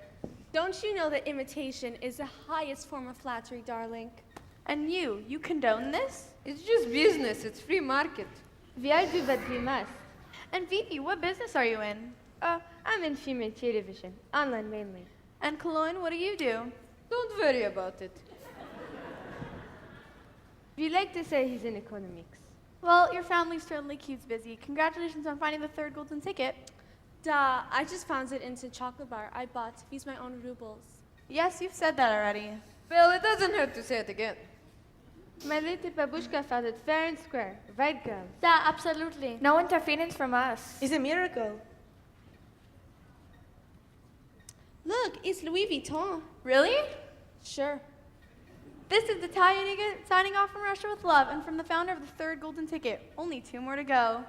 Don't you know that imitation is the highest form of flattery, darling? And you condone this? It's just business. It's free market. We all do what we must. And Vivi, what business are you in? I'm in female television, online mainly. And Cologne, what do you do? Don't worry about it. We like to say he's in economics. Well, your family certainly keeps busy. Congratulations on finding the third golden ticket. Duh, I just found it into chocolate bar I bought to use my own rubles. Yes, you've said that already. Well, it doesn't hurt to say it again. My little babushka found it fair and square. Right, girl? Yeah, absolutely. No interference from us. It's a miracle. Look, it's Louis Vuitton. Really? Sure. This is Natalia Niga signing off from Russia with love and from the founder of the third golden ticket. Only 2 more to go.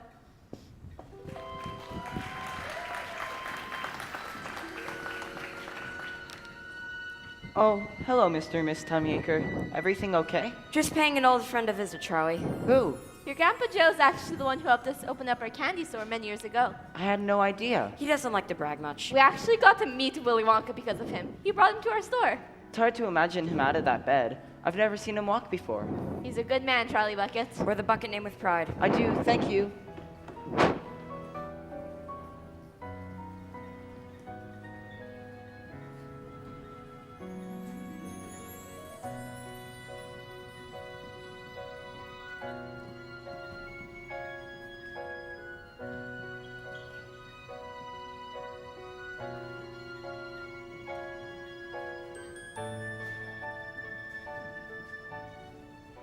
Oh, hello, Mr. and Miss Tummyaker. Everything okay? Just paying an old friend a visit, Charlie. Who? Your Grandpa Joe's actually the one who helped us open up our candy store many years ago. I had no idea. He doesn't like to brag much. We actually got to meet Willy Wonka because of him. He brought him to our store. It's hard to imagine him out of that bed. I've never seen him walk before. He's a good man, Charlie Bucket. Wear the bucket name with pride. I do, thank you.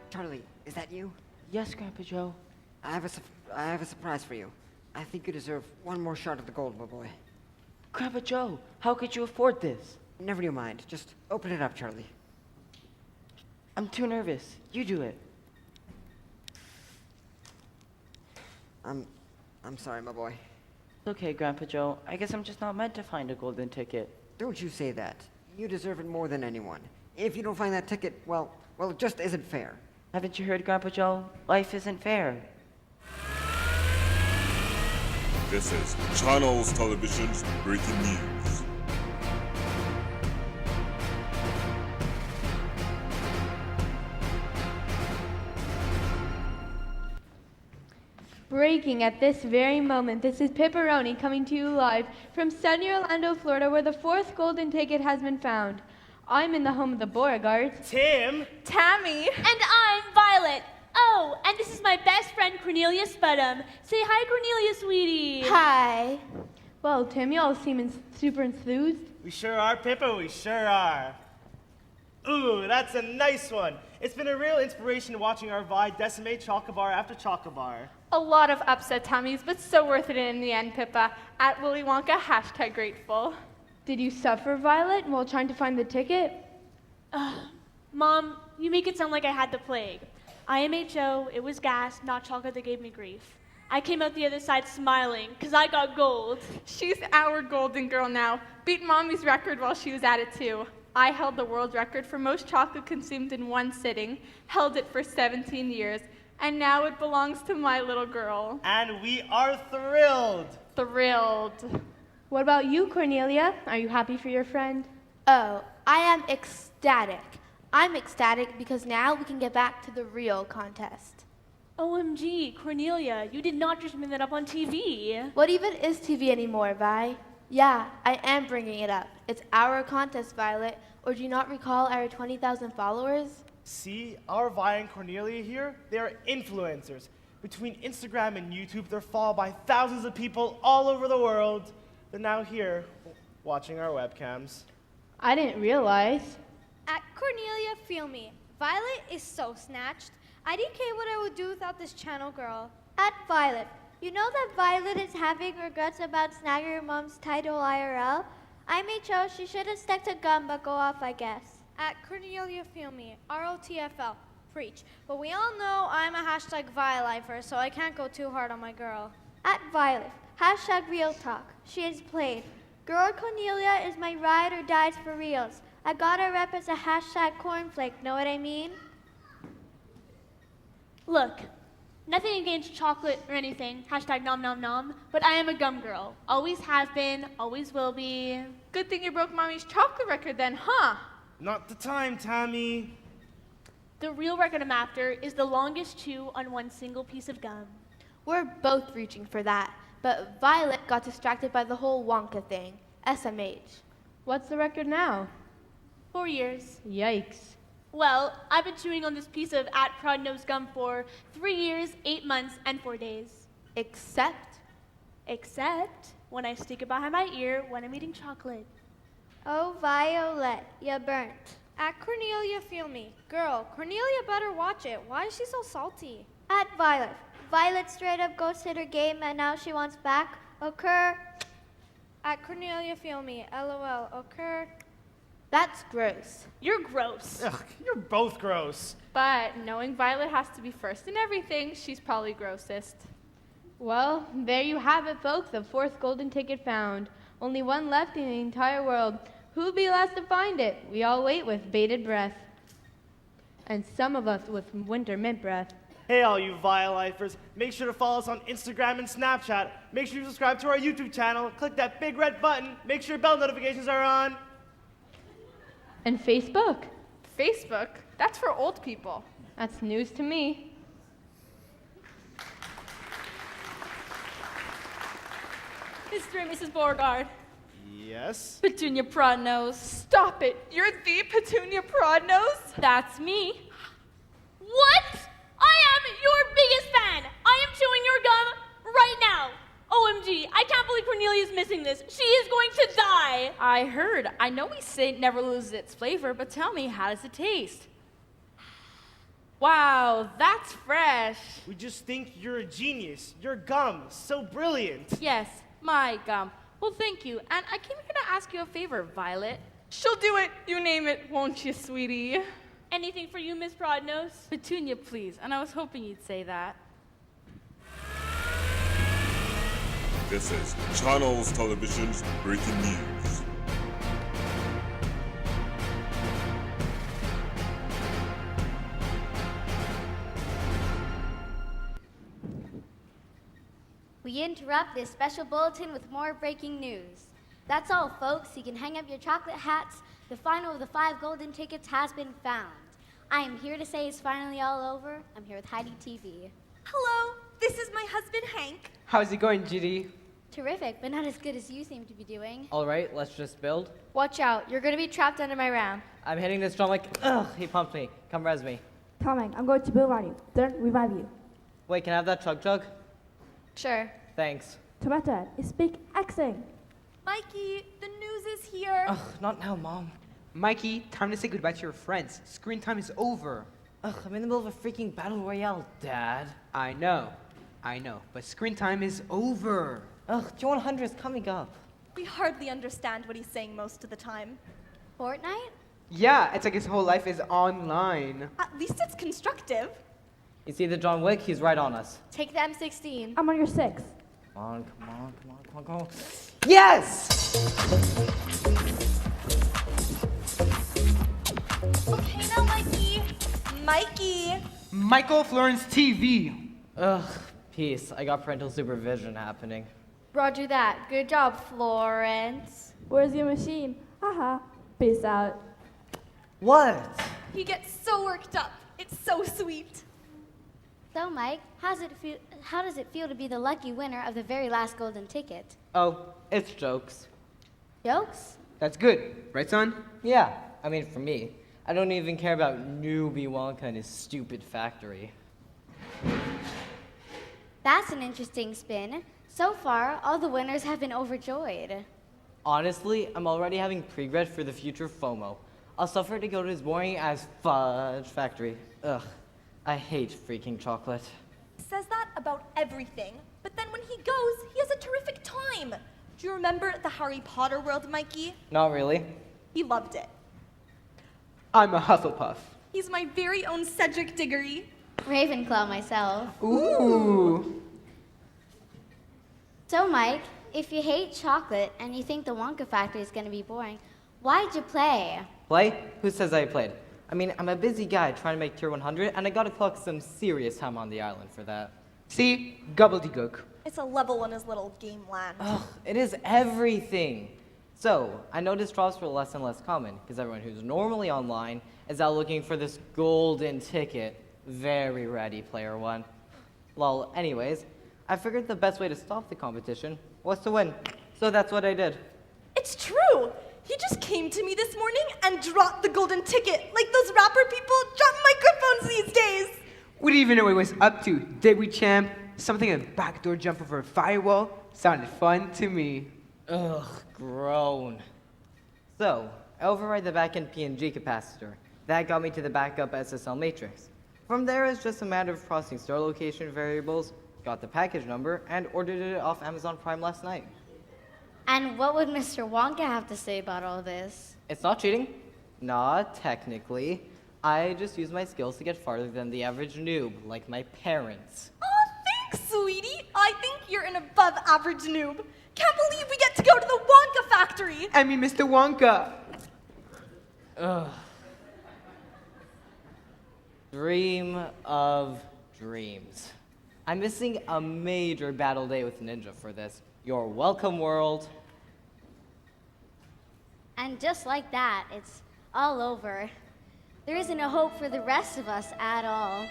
Charlie, is that you? Yes, Grandpa Joe. I have a surprise for you. I think you deserve one more shot at the gold, my boy. Grandpa Joe, how could you afford this? Never you mind. Just open it up, Charlie. I'm too nervous. You do it. I'm sorry, my boy. It's okay, Grandpa Joe. I guess I'm just not meant to find a golden ticket. Don't you say that. You deserve it more than anyone. If you don't find that ticket, well, it just isn't fair. Haven't you heard, Grandpa Joe? Life isn't fair. This is Channels Television's breaking news. Breaking at this very moment, this is Pepperoni coming to you live from sunny Orlando, Florida, where the fourth golden ticket has been found. I'm in the home of the Beauregards. Tim. Tammy. And I'm Violet. Oh, and this is my best friend Cornelia Spudham. Say hi, Cornelia, sweetie. Hi. Well, Tim, y'all seem super enthused. We sure are, Pippa, we sure are. Ooh, that's a nice one. It's been a real inspiration watching our Vi decimate Chocobar after Chocobar. A lot of upset tummies, but so worth it in the end, Pippa. At Willy Wonka, #grateful. Did you suffer, Violet, while trying to find the ticket? Mom, you make it sound like I had the plague. IMHO, it was gas, not chocolate that gave me grief. I came out the other side smiling, because I got gold. She's our golden girl now. Beat Mommy's record while she was at it, too. I held the world record for most chocolate consumed in one sitting, held it for 17 years, and now it belongs to my little girl. And we are thrilled. Thrilled. What about you, Cornelia? Are you happy for your friend? Oh, I am ecstatic. I'm ecstatic because now we can get back to the real contest. OMG, Cornelia, you did not just bring that up on TV. What even is TV anymore, Vi? Yeah, I am bringing it up. It's our contest, Violet. Or do you not recall our 20,000 followers? See, our Vi and Cornelia here, they are influencers. Between Instagram and YouTube, they're followed by thousands of people all over the world. They're now here, watching our webcams. I didn't realize. At Cornelia, feel me. Violet is so snatched. I didn't care what I would do without this channel girl. At Violet. You know that Violet is having regrets about snagging her mom's title IRL? I made sure she should have stuck to gum but go off, I guess. At Cornelia, feel me. ROTFL. Preach. But we all know I'm a #Violifer, so I can't go too hard on my girl. At Violet. #Real Talk. She is played. Girl Cornelia is my ride or dies for reals. I got her rep as a #cornflake, know what I mean? Look, Nothing against chocolate or anything. Hashtag nom nom nom. But I am a gum girl. Always have been, always will be. Good thing you broke Mommy's chocolate record then, huh? Not the time, Tammy. The real record I'm after is the longest chew on one single piece of gum. We're both reaching for that, but Violet got distracted by the whole Wonka thing. SMH. What's the record now? 4 years. Yikes. Well, I've been chewing on this piece of at-prod-nose gum for 3 years, 8 months, and 4 days. Except when I stick it behind my ear when I'm eating chocolate. Oh, Violet, you burnt. At Cornelia, feel me. Girl, Cornelia better watch it. Why is she so salty? At Violet. Violet straight up ghosted her game and now she wants back. Occur. At Cornelia, feel me. LOL. Occur. That's gross. You're gross. Ugh, you're both gross. But knowing Violet has to be first in everything, she's probably grossest. Well, there you have it, folks. The fourth golden ticket found. Only one left in the entire world. Who'll be last to find it? We all wait with bated breath. And some of us with winter mint breath. Hey, all you Violifers, make sure to follow us on Instagram and Snapchat. Make sure you subscribe to our YouTube channel. Click that big red button. Make sure your bell notifications are on. And Facebook. Facebook? That's for old people. That's news to me. Mr. and Mrs. Beauregard. Yes? Petunia Prodnose. Stop it! You're the Petunia Prodnose? That's me. What? I am your biggest fan. I am chewing your gum right now. OMG, I can't believe Cornelia's missing this. She is going to die. I heard. I know we say it never loses its flavor, but tell me, how does it taste? Wow, that's fresh. We just think you're a genius. Your gum, so brilliant. Yes, my gum. Well, thank you. And I came here to ask you a favor, Violet. She'll do it. You name it, won't you, sweetie? Anything for you, Miss Prodnose? Petunia, please. And I was hoping you'd say that. This is Channels Television's breaking news. We interrupt this special bulletin with more breaking news. That's all, folks. You can hang up your chocolate hats. The final of the 5 golden tickets has been found. I am here to say it's finally all over. I'm here with Heidi TV. Hello, this is my husband, Hank. How's it going, GD? Terrific, but not as good as you seem to be doing. All right, let's just build. Watch out, you're gonna be trapped under my ram. I'm hitting this drum like, ugh, he pumped me. Come res me. Coming, I'm going to build on you, then revive you. Wait, can I have that chug? Sure. Thanks. Tomato is speak Xing. Mikey, the news is here. Ugh, not now, Mom. Mikey, time to say goodbye to your friends. Screen time is over. Ugh, I'm in the middle of a freaking battle royale, Dad. I know, but screen time is over. Ugh, 200 is coming up. We hardly understand what he's saying most of the time. Fortnite? Yeah, it's like his whole life is online. At least it's constructive. You see the John Wick? He's right on us. Take the M16. I'm on your 6. Come on. Yes! Okay, now, Mikey. Michael Florence TV. Ugh, peace. I got parental supervision happening. Roger that. Good job, Florence. Where's your machine? Haha. Peace out. What? He gets so worked up. It's so sweet. So, Mike, how does it feel to be the lucky winner of the very last golden ticket? Oh, it's jokes. Jokes? That's good, right, son? Yeah, I mean, for me. I don't even care about newbie Wonka and his stupid factory. That's an interesting spin. So far, all the winners have been overjoyed. Honestly, I'm already having pre-regret for the future FOMO. I'll suffer to go to as boring as fudge factory. Ugh, I hate freaking chocolate. Says that about everything, but then when he goes, he has a terrific time. Do you remember the Harry Potter world, Mikey? Not really. He loved it. I'm a Hufflepuff. He's my very own Cedric Diggory. Ravenclaw myself. Ooh. So, Mike, if you hate chocolate and you think the Wonka factory is going to be boring, why'd you play? Play? Who says I played? I mean, I'm a busy guy trying to make Tier 100, and I gotta clock some serious time on the island for that. See? Gobbledygook. It's a level in his little game land. Ugh, it is everything. So, I noticed drops were less and less common, because everyone who's normally online is out looking for this golden ticket. Very ready, player one. Well, anyways, I figured the best way to stop the competition was to win. So that's what I did. It's true. He just came to me this morning and dropped the golden ticket, like those rapper people drop microphones these days. We didn't even know what he was up to, did we, champ? Something a backdoor jump over a firewall? Sounded fun to me. Ugh, groan. So, I override the backend PNG capacitor. That got me to the backup SSL matrix. From there, it's just a matter of processing store location variables, got the package number, and ordered it off Amazon Prime last night. And what would Mr. Wonka have to say about all this? It's not cheating. Not technically. I just use my skills to get farther than the average noob, like my parents. Oh, thanks, sweetie. I think you're an above average noob. Can't believe we get to go to the Wonka factory. I mean, Mr. Wonka. Ugh. Dream of dreams. I'm missing a major battle day with Ninja for this. You're welcome, world. And just like that, it's all over. There isn't a hope for the rest of us at all.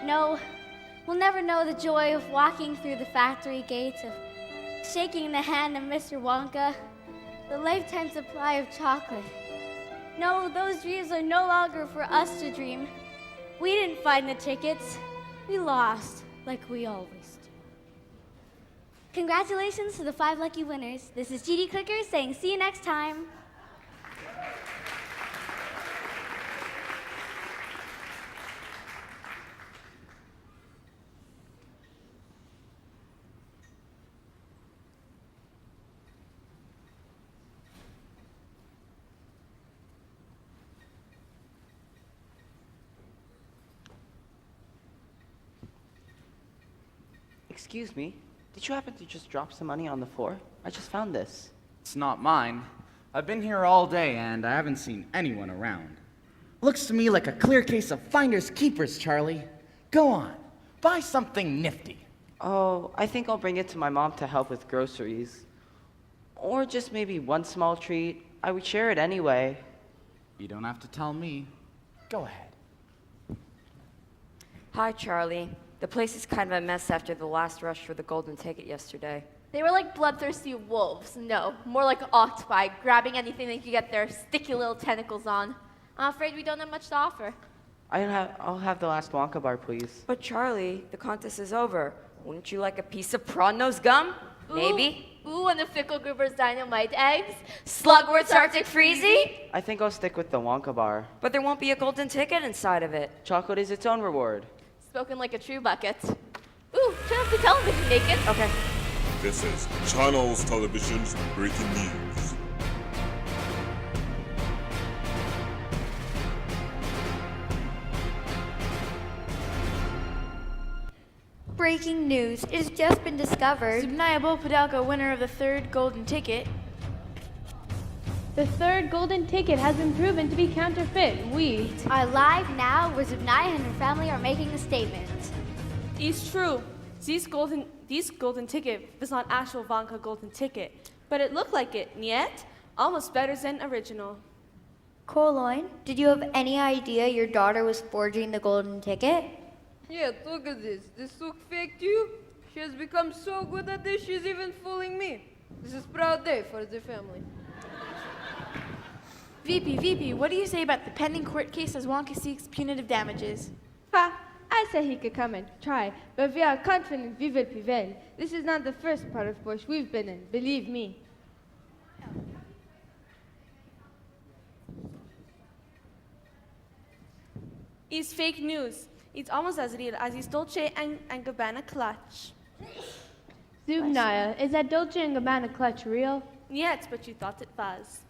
No, we'll never know the joy of walking through the factory gates, of shaking the hand of Mr. Wonka, the lifetime supply of chocolate. No, those dreams are no longer for us to dream. We didn't find the tickets. We lost, like we always do. Congratulations to the 5 lucky winners. This is GD Clicker saying see you next time. Excuse me, did you happen to just drop some money on the floor? I just found this. It's not mine. I've been here all day and I haven't seen anyone around. Looks to me like a clear case of finders keepers, Charlie. Go on, buy something nifty. Oh, I think I'll bring it to my mom to help with groceries. Or just maybe one small treat. I would share it anyway. You don't have to tell me. Go ahead. Hi, Charlie. The place is kind of a mess after the last rush for the golden ticket yesterday. They were like bloodthirsty wolves. No, more like octopi, grabbing anything they could get their sticky little tentacles on. I'm afraid we don't have much to offer. I'll have the last Wonka bar, please. But Charlie, the contest is over. Wouldn't you like a piece of prawn-nose gum? Maybe? Ooh, and the Fickle Groupers dynamite eggs. Slugworth's Arctic Freezy. I think I'll stick with the Wonka bar. But there won't be a golden ticket inside of it. Chocolate is its own reward. Spoken like a true bucket. Ooh, turn up the television, naked. Okay. This is Channels Television's breaking news. Breaking news. It has just been discovered. Zubnaya Podalka, winner of the 3rd golden ticket. The 3rd golden ticket has been proven to be counterfeit. We are live now where Zubnaya and her family are making a statement. It's true. This golden ticket was not actual Wonka golden ticket, but it looked like it, yet almost better than original. Corloin, did you have any idea your daughter was forging the golden ticket? Yeah, look at this. This look fake to you? She has become so good at this, she's even fooling me. This is a proud day for the family. VP, what do you say about the pending court case as Wonka seeks punitive damages? Ha! I said he could come and try, but we are confident we will prevail. This is not the first part of bush we've been in, believe me. It's fake news. It's almost as real as his Dolce and Gabbana clutch. Zubnaya, is that Dolce & Gabbana clutch real? Yes, but you thought it was.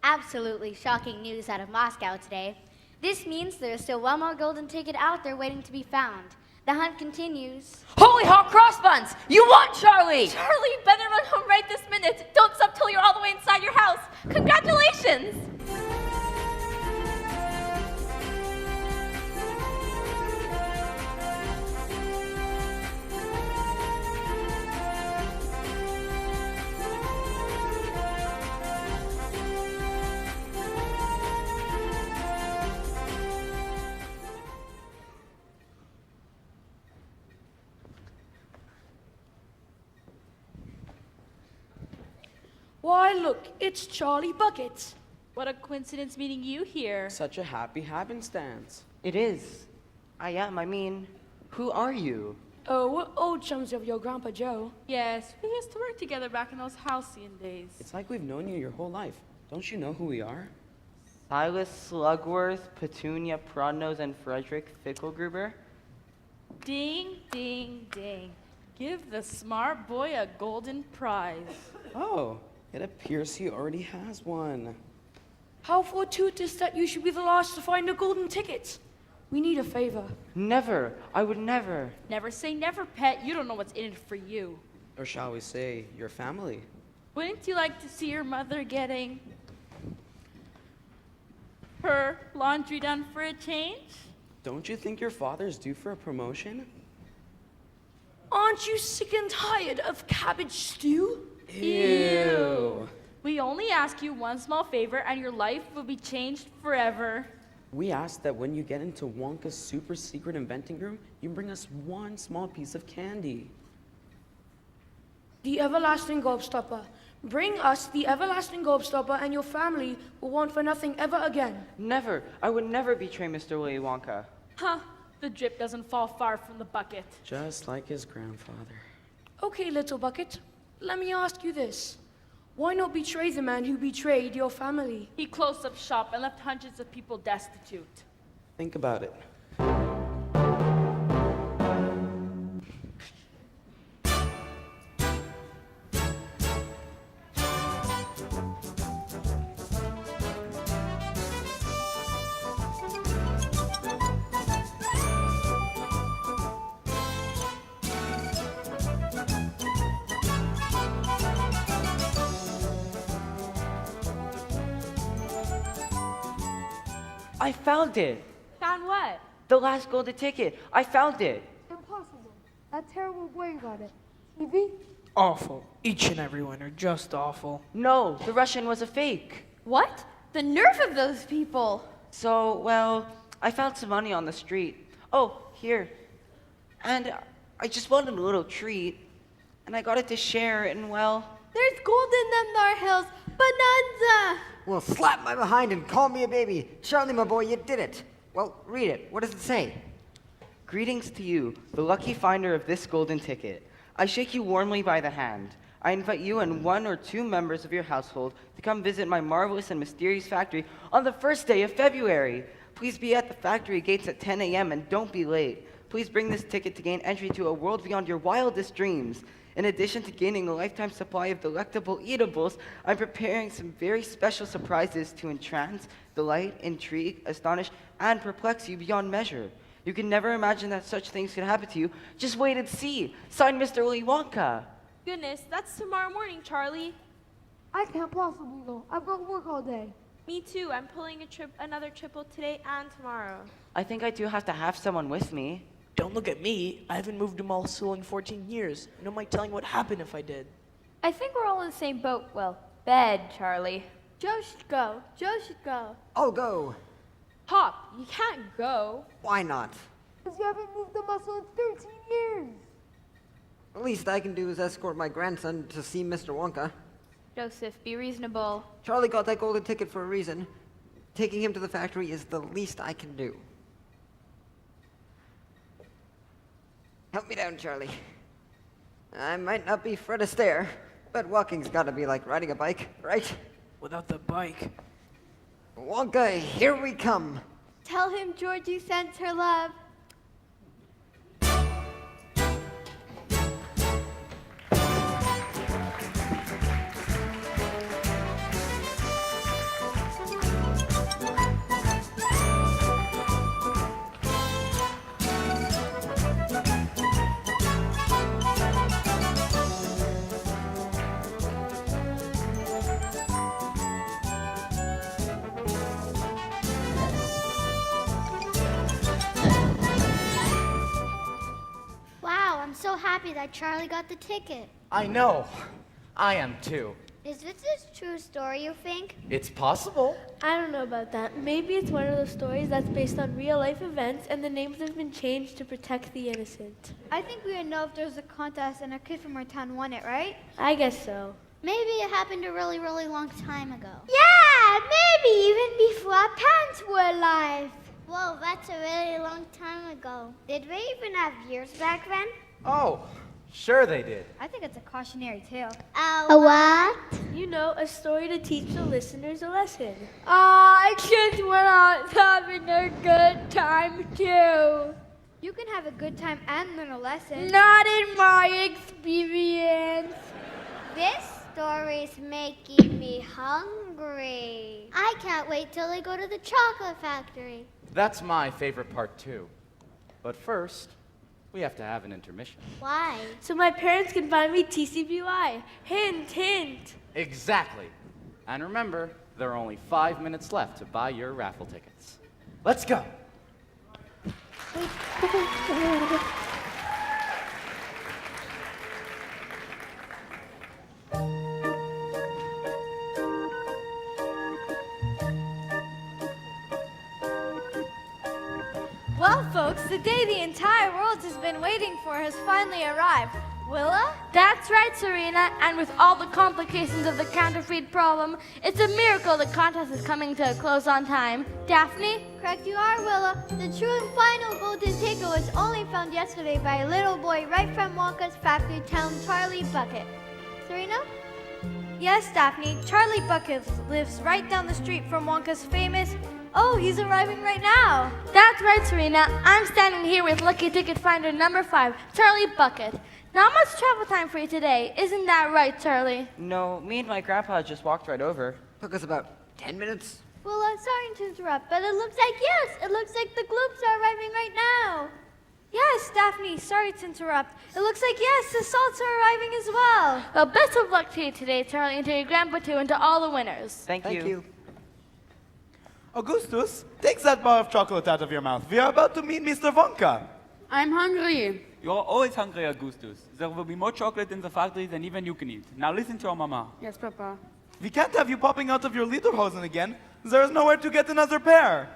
Absolutely shocking news out of Moscow today. This means there is still one more golden ticket out there waiting to be found. The hunt continues. Holy hot cross buns! You won, Charlie! Charlie, you better run home right this minute. Don't stop till you're all the way inside your house. Congratulations! Why, look, it's Charlie Buckets. What a coincidence meeting you here. Such a happy happenstance. It is. I am. I mean, who are you? Oh, we're old chums of your Grandpa Joe. Yes, we used to work together back in those halcyon days. It's like we've known you your whole life. Don't you know who we are? Silas Slugworth, Petunia Prodnose, and Frederick Fickelgruber? Ding, ding, ding. Give the smart boy a golden prize. Oh, it appears he already has one. How fortuitous that you should be the last to find the golden tickets. We need a favor. Never. I would never. Never say never, pet. You don't know what's in it for you. Or shall we say, your family? Wouldn't you like to see your mother getting her laundry done for a change? Don't you think your father's due for a promotion? Aren't you sick and tired of cabbage stew? Ew. We only ask you one small favor and your life will be changed forever. We ask that when you get into Wonka's super secret inventing room, you bring us one small piece of candy. The everlasting gobstopper. Bring us the everlasting gobstopper and your family will want for nothing ever again. Never. I would never betray Mr. Willy Wonka. Huh. The drip doesn't fall far from the bucket. Just like his grandfather. Okay, little bucket. Let me ask you this. Why not betray the man who betrayed your family? He closed up shop and left hundreds of people destitute. Think about it. I found it. Found what? The last golden ticket. I found it. Impossible. That terrible boy got it. TV? Awful. Each and every one are just awful. No, the Russian was a fake. What? The nerve of those people. So, well, I found some money on the street. Oh, here. And I just wanted a little treat. And I got it to share, and well... There's gold in them thar hills. Bonanza! Well, slap my behind and call me a baby. Charlie, my boy, you did it. Well, read it. What does it say? Greetings to you, the lucky finder of this golden ticket. I shake you warmly by the hand. I invite you and one or two members of your household to come visit my marvelous and mysterious factory on the first day of February. Please be at the factory gates at 10 a.m. and don't be late. Please bring this ticket to gain entry to a world beyond your wildest dreams. In addition to gaining a lifetime supply of delectable eatables, I'm preparing some very special surprises to entrance, delight, intrigue, astonish, and perplex you beyond measure. You can never imagine that such things could happen to you. Just wait and see. Signed, Mr. Willy Wonka. Goodness, that's tomorrow morning, Charlie. I can't possibly go. I've got work all day. Me too. I'm pulling another triple today and tomorrow. I think I do have to have someone with me. Don't look at me. I haven't moved to Mall School in 14 years. No mind telling what happened if I did. I think we're all in the same boat. Well, bed, Charlie. Joe should go. Joe should go. I'll go. Pop, you can't go. Why not? Because you haven't moved the muscle in 13 years. The least I can do is escort my grandson to see Mr. Wonka. Joseph, be reasonable. Charlie got that golden ticket for a reason. Taking him to the factory is the least I can do. Help me down, Charlie. I might not be Fred Astaire, but walking's gotta be like riding a bike, right? Without the bike. Wonka, here we come. Tell him Georgie sends her love. Wow, I'm so happy that Charlie got the ticket. I know. I am too. Is this a true story, you think? It's possible. I don't know about that. Maybe it's one of those stories that's based on real life events and the names have been changed to protect the innocent. I think we would know if there's a contest and a kid from our town won it, right? I guess so. Maybe it happened a really, really long time ago. Yeah, maybe even before our parents were alive. Whoa, that's a really long time ago. Did we even have years back then? Oh, sure they did. I think it's a cautionary tale. A what? You know, a story to teach the listeners a lesson. Our kids were out having a good time too. You can have a good time and learn a lesson. Not in my experience. This story's making me hungry. I can't wait till they go to the chocolate factory. That's my favorite part, too. But first, we have to have an intermission. Why? So my parents can buy me TCBY. Hint, hint. Exactly. And remember, there are only 5 minutes left to buy your raffle tickets. Let's go. Well, folks, the day the entire world has been waiting for has finally arrived. Willa? That's right, Serena. And with all the complications of the counterfeit problem, it's a miracle the contest is coming to a close on time. Daphne? Correct you are, Willa. The true and final golden ticket was only found yesterday by a little boy right from Wonka's factory town, Charlie Bucket. Serena? Yes, Daphne. Charlie Bucket lives right down the street from Wonka's famous... Oh, he's arriving right now. That's right, Serena. I'm standing here with lucky ticket finder number 5, Charlie Bucket. Not much travel time for you today. Isn't that right, Charlie? No, me and my grandpa just walked right over. Took us about 10 minutes. Willa, sorry to interrupt, but it looks like yes. It looks like the Gloops are arriving right now. Yes, Daphne, sorry to interrupt. It looks like yes, the salts are arriving as well. Well, best of luck to you today, Charlie, and to your grandpa too, and to all the winners. Thank you. Augustus, take that bar of chocolate out of your mouth. We are about to meet Mr. Wonka. I'm hungry. You're always hungry, Augustus. There will be more chocolate in the factory than even you can eat. Now listen to your mama. Yes, Papa. We can't have you popping out of your lederhosen again. There is nowhere to get another pair.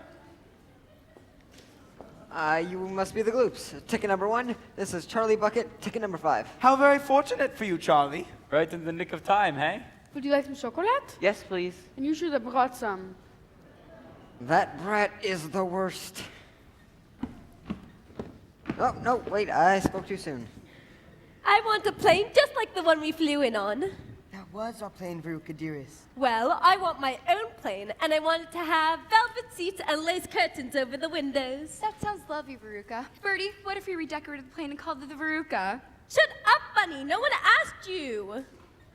You must be the Gloops. Ticket number 1. This is Charlie Bucket. Ticket number 5. How very fortunate for you, Charlie. Right in the nick of time, hey? Would you like some chocolate? Yes, please. And you should have brought some. That brat is the worst. Oh, no, wait, I spoke too soon. I want a plane just like the one we flew in on. That was our plane, Veruca dearest. Well, I want my own plane, and I want it to have velvet seats and lace curtains over the windows. That sounds lovely, Veruca. Bertie, what if we redecorated the plane and called it the Veruca? Shut up, Bunny. No one asked you.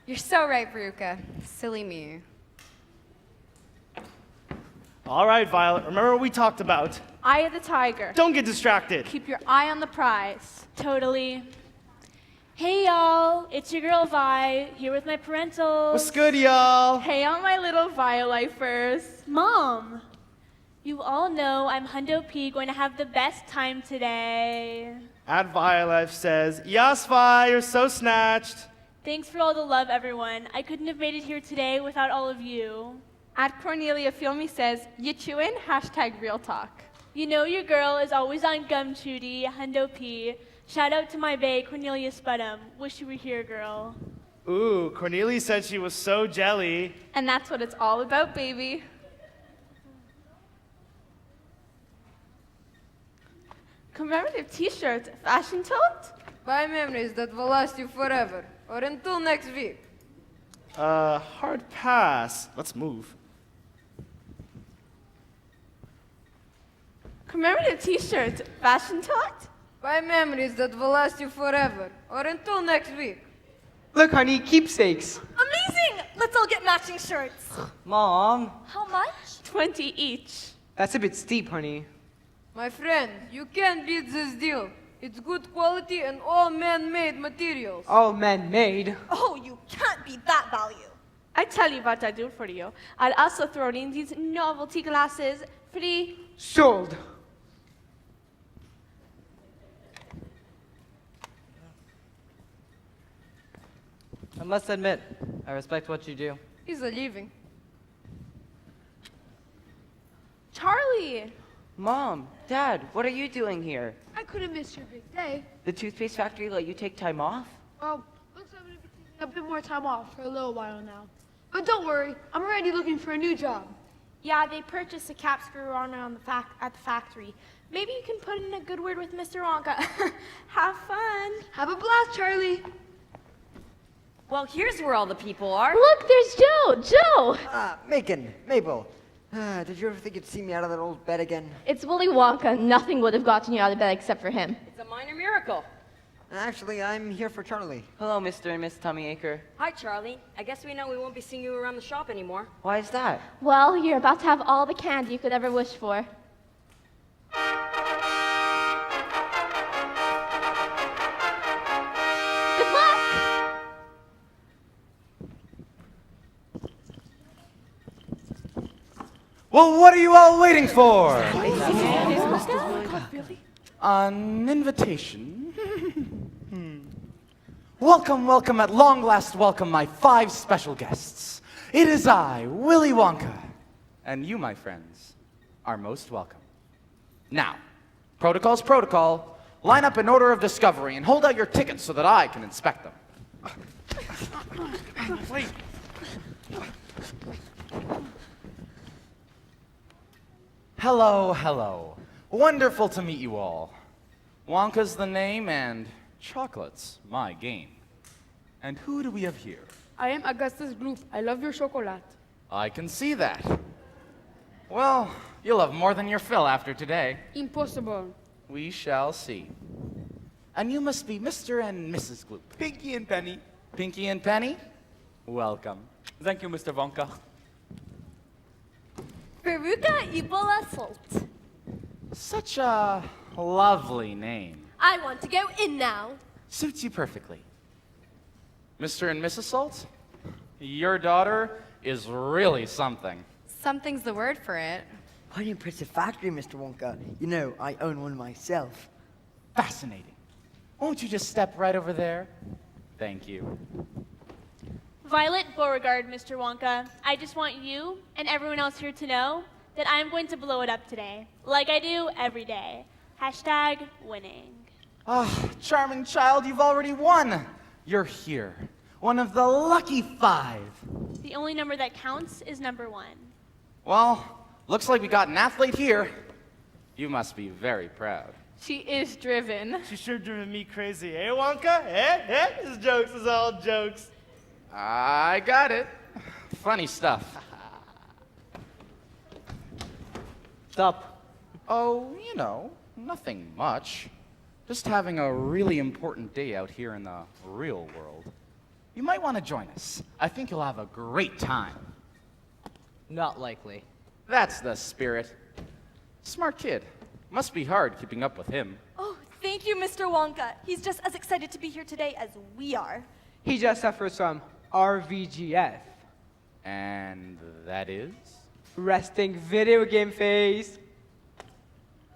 You're so right, Veruca. Silly me. All right, Violet, remember what we talked about. Eye of the tiger. Don't get distracted. Keep your eye on the prize. Totally. Hey, y'all. It's your girl, Vi, here with my parentals. What's good, y'all? Hey, all my little Vi-lifers. Mom, you all know I'm Hundo P going to have the best time today. At Violife says, Yas, Vi, you're so snatched. Thanks for all the love, everyone. I couldn't have made it here today without all of you. At Cornelia Filmy says, you chewin'? #real talk. You know your girl is always on gum chooty, Hundo P. Shout out to my bae, Cornelia Spudham. Wish you were here, girl. Ooh, Cornelia said she was so jelly. And that's what it's all about, baby. Commemorative t-shirts, fashion tote? Buy memories that will last you forever, or until next week. Hard pass. Let's move. Commemorative t-shirts, fashion tote? Buy memories that will last you forever, or until next week. Look, honey, keepsakes. Amazing! Let's all get matching shirts. Mom. How much? 20 each. That's a bit steep, honey. My friend, you can't beat this deal. It's good quality and all man-made materials. All man-made. Oh, you can't beat that value. I tell you what I'll do for you. I'll also throw in these novelty glasses free. Sold. I must admit, I respect what you do. He's a living. Charlie! Mom, Dad, what are you doing here? I couldn't miss your big day. The toothpaste factory let you take time off? Well, looks like I'm gonna be taking a bit more time off for a little while now. But don't worry, I'm already looking for a new job. Yeah, they purchased a cap screw on at the factory. Maybe you can put in a good word with Mr. Wonka. Have fun. Have a blast, Charlie. Well, here's where all the people are. Look, there's Joe! Joe! Macon, Mabel. Did you ever think you'd see me out of that old bed again? It's Willy Wonka. Nothing would have gotten you out of bed except for him. It's a minor miracle. Actually, I'm here for Charlie. Hello, Mr. and Miss Tommyacre. Hi, Charlie. I guess we know we won't be seeing you around the shop anymore. Why is that? Well, you're about to have all the candy you could ever wish for. Good luck! Well, what are you all waiting for? An invitation? Welcome, welcome, at long last welcome, my 5 special guests. It is I, Willy Wonka. And you, my friends, are most welcome. Now, protocol's protocol. Line up in order of discovery and hold out your tickets so that I can inspect them. Wait. Hello, hello. Wonderful to meet you all. Wonka's the name and chocolate's my game. And who do we have here? I am Augustus Gloop. I love your chocolate. I can see that. Well, you'll have more than your fill after today. Impossible. We shall see. And you must be Mr. and Mrs. Gloop. Pinky and Penny. Pinky and Penny? Welcome. Thank you, Mr. Wonka. Veruca Ebola Salt. Such a lovely name. I want to go in now. Suits you perfectly. Mr. and Mrs. Salt, your daughter is really something. Something's the word for it. What an impressive factory, Mr. Wonka. You know, I own one myself. Fascinating. Won't you just step right over there? Thank you. Violet Beauregard, Mr. Wonka. I just want you and everyone else here to know that I'm going to blow it up today, like I do every day. Hashtag winning. Ah, charming child, you've already won. You're here. One of the lucky 5. The only number that counts is number 1. Well, looks like we got an athlete here. You must be very proud. She is driven. She's sure driven me crazy, eh, Wonka? Eh? It's jokes, it's all jokes. I got it. Funny stuff. What's up? Oh, you know, nothing much. Just having a really important day out here in the real world. You might want to join us. I think you'll have a great time. Not likely. That's the spirit. Smart kid. Must be hard keeping up with him. Oh, thank you, Mr. Wonka. He's just as excited to be here today as we are. He just suffers from RVGF. And that is? Resting video game face.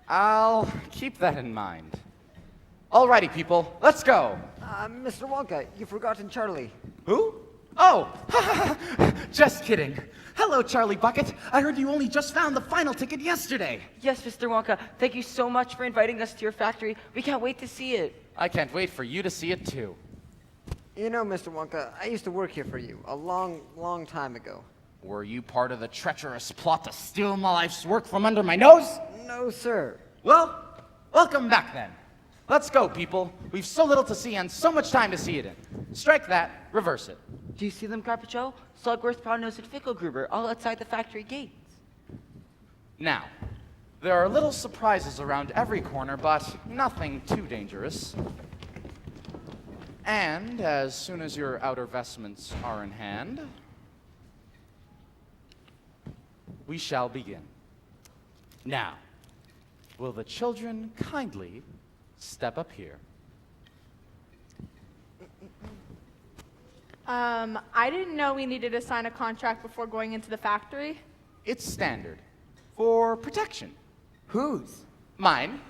I'll keep that in mind. Alrighty, people, let's go. Mr. Wonka, you've forgotten Charlie. Who? Oh, just kidding. Hello, Charlie Bucket. I heard you only just found the final ticket yesterday. Yes, Mr. Wonka. Thank you so much for inviting us to your factory. We can't wait to see it. I can't wait for you to see it, too. You know, Mr. Wonka, I used to work here for you a long, long time ago. Were you part of the treacherous plot to steal my life's work from under my nose? No, sir. Well, welcome back then. Let's go, people. We've so little to see and so much time to see it in. Strike that, reverse it. Do you see them, Carpacho? Slugworth, Proudnose, and Fickelgruber, all outside the factory gates. Now, there are little surprises around every corner, but nothing too dangerous. And as soon as your outer vestments are in hand, we shall begin. Now, will the children kindly step up here? I didn't know we needed to sign a contract before going into the factory. It's standard. For protection. Whose? Mine.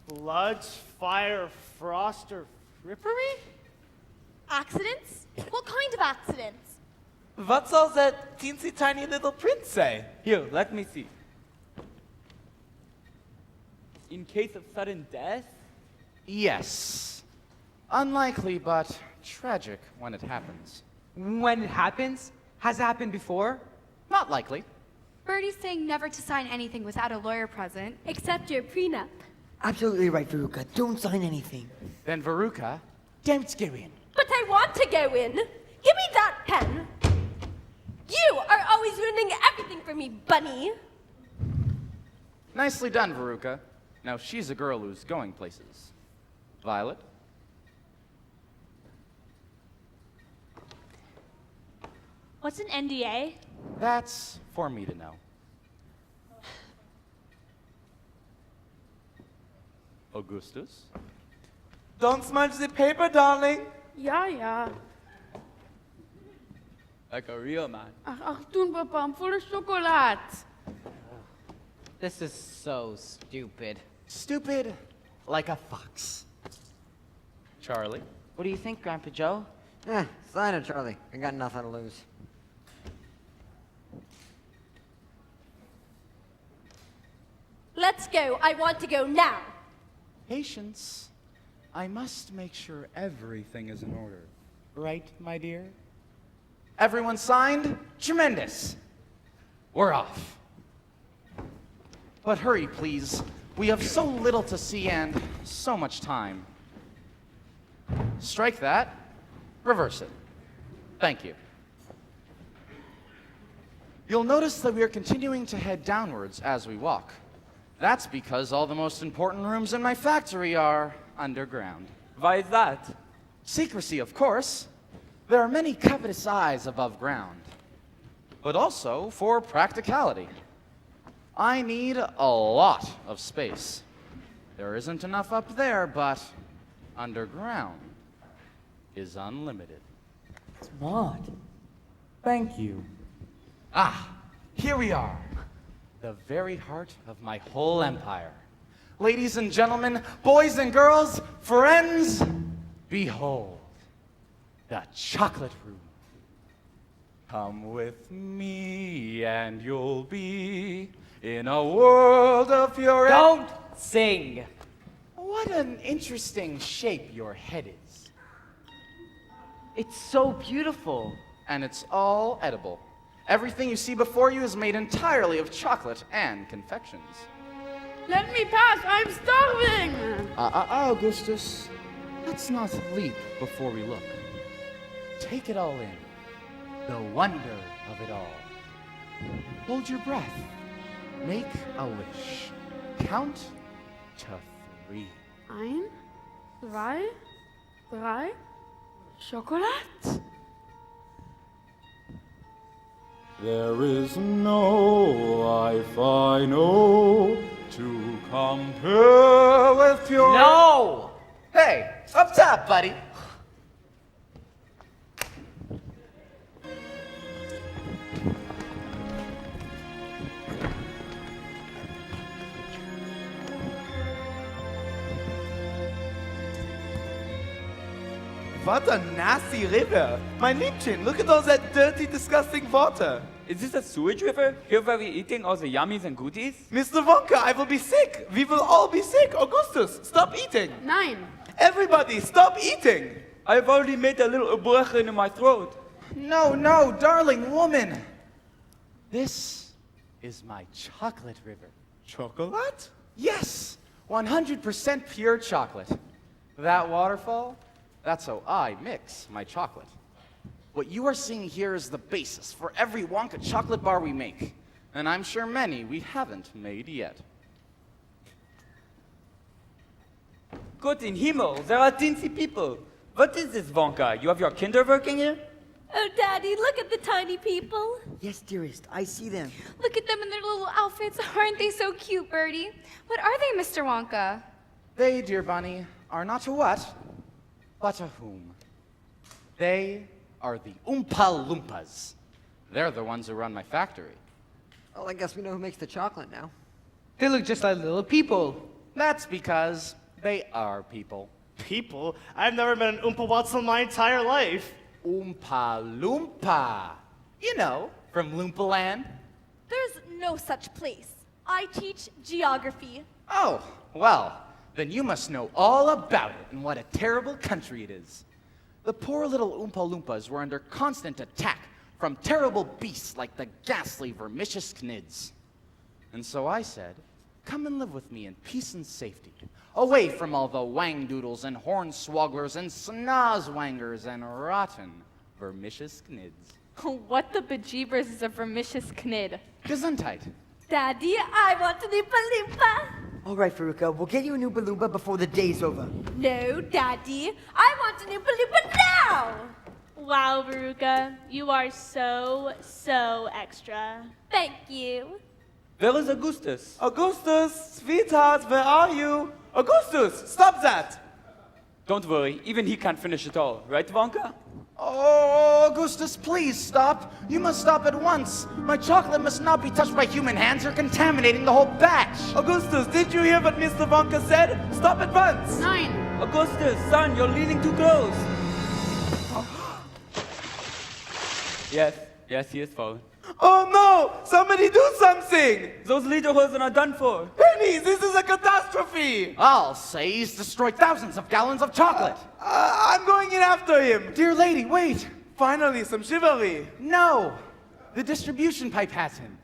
Sludge, fire, frost, or frippery? Accidents? What kind of accidents? What's all that teensy tiny little print say? Here, let me see. In case of sudden death? Yes. Unlikely, but tragic when it happens. When it happens? Has it happened before? Not likely. Birdie's saying never to sign anything without a lawyer present. Except your prenup. Absolutely right, Veruca. Don't sign anything. Then Veruca, don't go in. But I want to go in. Give me that pen. You are always ruining everything for me, bunny. Nicely done, Veruca. Now she's a girl who's going places. Violet? What's an NDA? That's for me to know. Augustus? Don't smudge the paper, darling. Ja, ja. Like a real man. Ach, doen, papa. I'm full of chocolate. This is so stupid. Stupid like a fox. Charlie? What do you think, Grandpa Joe? Sign it, Charlie. I got nothing to lose. Let's go. I want to go now. Patience. I must make sure everything is in order. Right, my dear? Everyone signed? Tremendous. We're off. But hurry, please. We have so little to see and so much time. Strike that. Reverse it. Thank you. You'll notice that we are continuing to head downwards as we walk. That's because all the most important rooms in my factory are underground. Why is that? Secrecy, of course. There are many covetous eyes above ground. But also for practicality. I need a lot of space. There isn't enough up there, but underground is unlimited. Smart. Thank you. Ah, here we are. The very heart of my whole empire. Ladies and gentlemen, boys and girls, friends, behold, the chocolate room. Come with me and you'll be in a world of pure... Don't sing! What an interesting shape your head is. It's so beautiful. And it's all edible. Everything you see before you is made entirely of chocolate and confections. Let me pass. I'm starving. Augustus. Let's not leap before we look. Take it all in. The wonder of it all. Hold your breath. Make a wish. Count to 3. 1, 2, 3. Chocolate. There is no life I know to compare with your... No! Hey, up top, buddy. What a nasty river. My Liebchen, look at all that dirty, disgusting water. Is this a sewage river? Here where we're eating all the yummies and goodies? Mr. Wonka, I will be sick. We will all be sick. Augustus, stop eating. 9. Everybody, stop eating. I've already made a little erbrechen in my throat. No, darling woman. This is my chocolate river. Chocolate? Yes, 100% pure chocolate. That waterfall, that's how I mix my chocolate. What you are seeing here is the basis for every Wonka chocolate bar we make. And I'm sure many we haven't made yet. Gott in Himmel, there are teensy people. What is this, Wonka? You have your kinder working here? Oh, Daddy, look at the tiny people. Yes, dearest, I see them. Look at them in their little outfits. Aren't they so cute, Birdie? What are they, Mr. Wonka? They, dear bunny, are not a what, but a whom. They are the Oompa Loompas. They're the ones who run my factory. Well, I guess we know who makes the chocolate now. They look just like little people. That's because they are people. People? I've never met an Oompa Watson in my entire life. Oompa Loompa. You know, from Loompa Land. There's no such place. I teach geography. Oh, well, then you must know all about it and what a terrible country it is. The poor little Oompa Loompas were under constant attack from terrible beasts like the ghastly vermicious Knids. And so I said, come and live with me in peace and safety, away from all the wangdoodles and hornswogglers and snozwangers and rotten vermicious Knids. What the bejeebers is a vermicious Knid? Gesundheit. Daddy, I want an Oompa Loompa. All right, Veruca, we'll get you an Oompa Loompa before the day's over. No, Daddy, I want an Oompa Loompa now. Wow, Veruca, you are so extra. Thank you. Where is Augustus? Augustus, sweetheart, where are you? Augustus, stop that! Don't worry, even he can't finish it all, right, Wonka? Oh, Augustus, please stop. You must stop at once. My chocolate must not be touched by human hands or contaminating the whole batch. Augustus, did you hear what Mr. Wonka said? Stop at once! 9. Augustus, son, you're leaning too close. Yes, he is falling. Oh no! Somebody do something! Those lederhosen are done for. Penny, this is a catastrophe! I'll say he's destroyed thousands of gallons of chocolate. I'm going in after him. Dear lady, wait. Finally, some chivalry. No, the distribution pipe has him.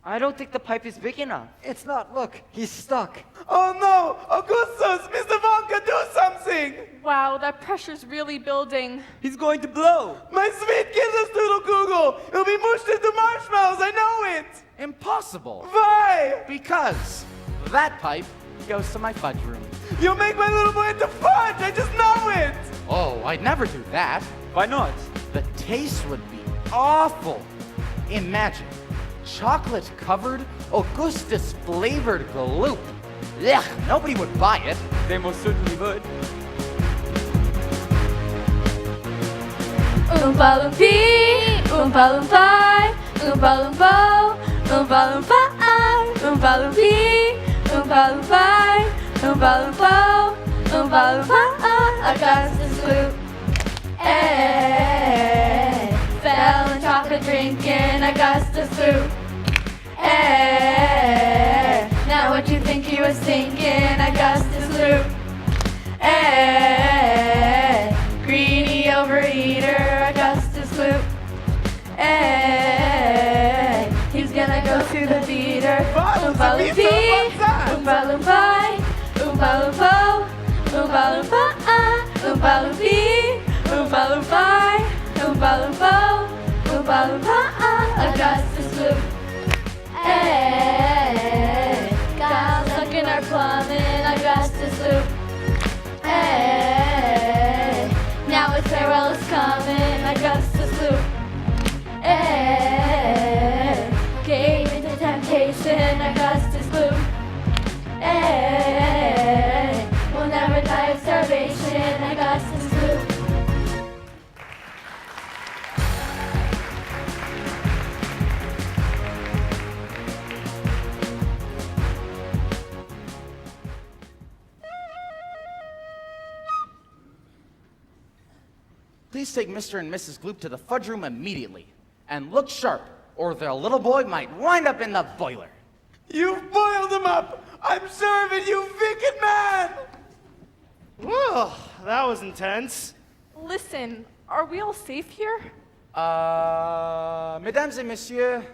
I don't think the pipe is big enough. It's not. Look, he's stuck. Oh no! Augustus! Mr. Wonka, do something! Wow, that pressure's really building. He's going to blow. My sweet Kinderstrudel-Kugel! It'll be mushed into marshmallows, I know it! Impossible. Why? Because that pipe goes to my fudge room. You'll make my little boy into fudge! I just know it! Oh, I'd never do that. Why not? The taste would be awful. Imagine chocolate-covered, Augustus-flavored gloop. Ugh, nobody would buy it. They most certainly would. Oompa Loompi, Oompa Loompi, Oompa Loompo, Oompa Loompa, Oompa Loompi, Oompa Loompi, Oompa Loompo, Oompa Loompa, Augustus Gloop. Hey, fell in chocolate drinking, Augustus Gloop. Hey, now what you think he was thinking, Augustus Gloop. Hey, greedy overeater, Augustus Gloop. Hey, he's gonna go through the beater. Oompa Loompi, Oompa Loompi, Oompa Loompo, Oompa Loompa, Oompa Loompi, Oompa Loompi, Oompa Loompo, Oompa Loompa, Augustus Gloop. Hey, got stuck in our plumbing, Augustus Gloop. Hey, now his farewell is coming, Augustus Gloop. Hey, gave into temptation, Augustus Gloop. Hey, we'll never die of starvation, Augustus Gloop. Please take Mr. and Mrs. Gloop to the fudge room immediately. And look sharp, or their little boy might wind up in the boiler. You've boiled him up! I'm sure of it, you wicked man! Whoa, that was intense. Listen, are we all safe here? Mesdames et messieurs,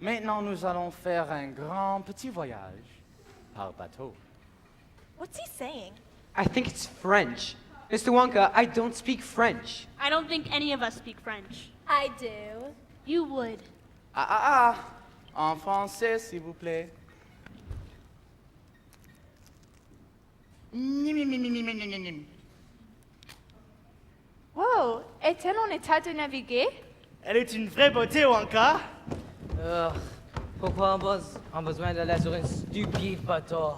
maintenant nous allons faire un grand petit voyage par bateau. What's he saying? I think it's French. Mr. Wonka, I don't speak French. I don't think any of us speak French. I do. You would. En français, s'il vous plaît. Wow, est-elle en état de naviguer? Elle est une vraie beauté, Wonka. Pourquoi on besoin d'aller sur un stupide bateau?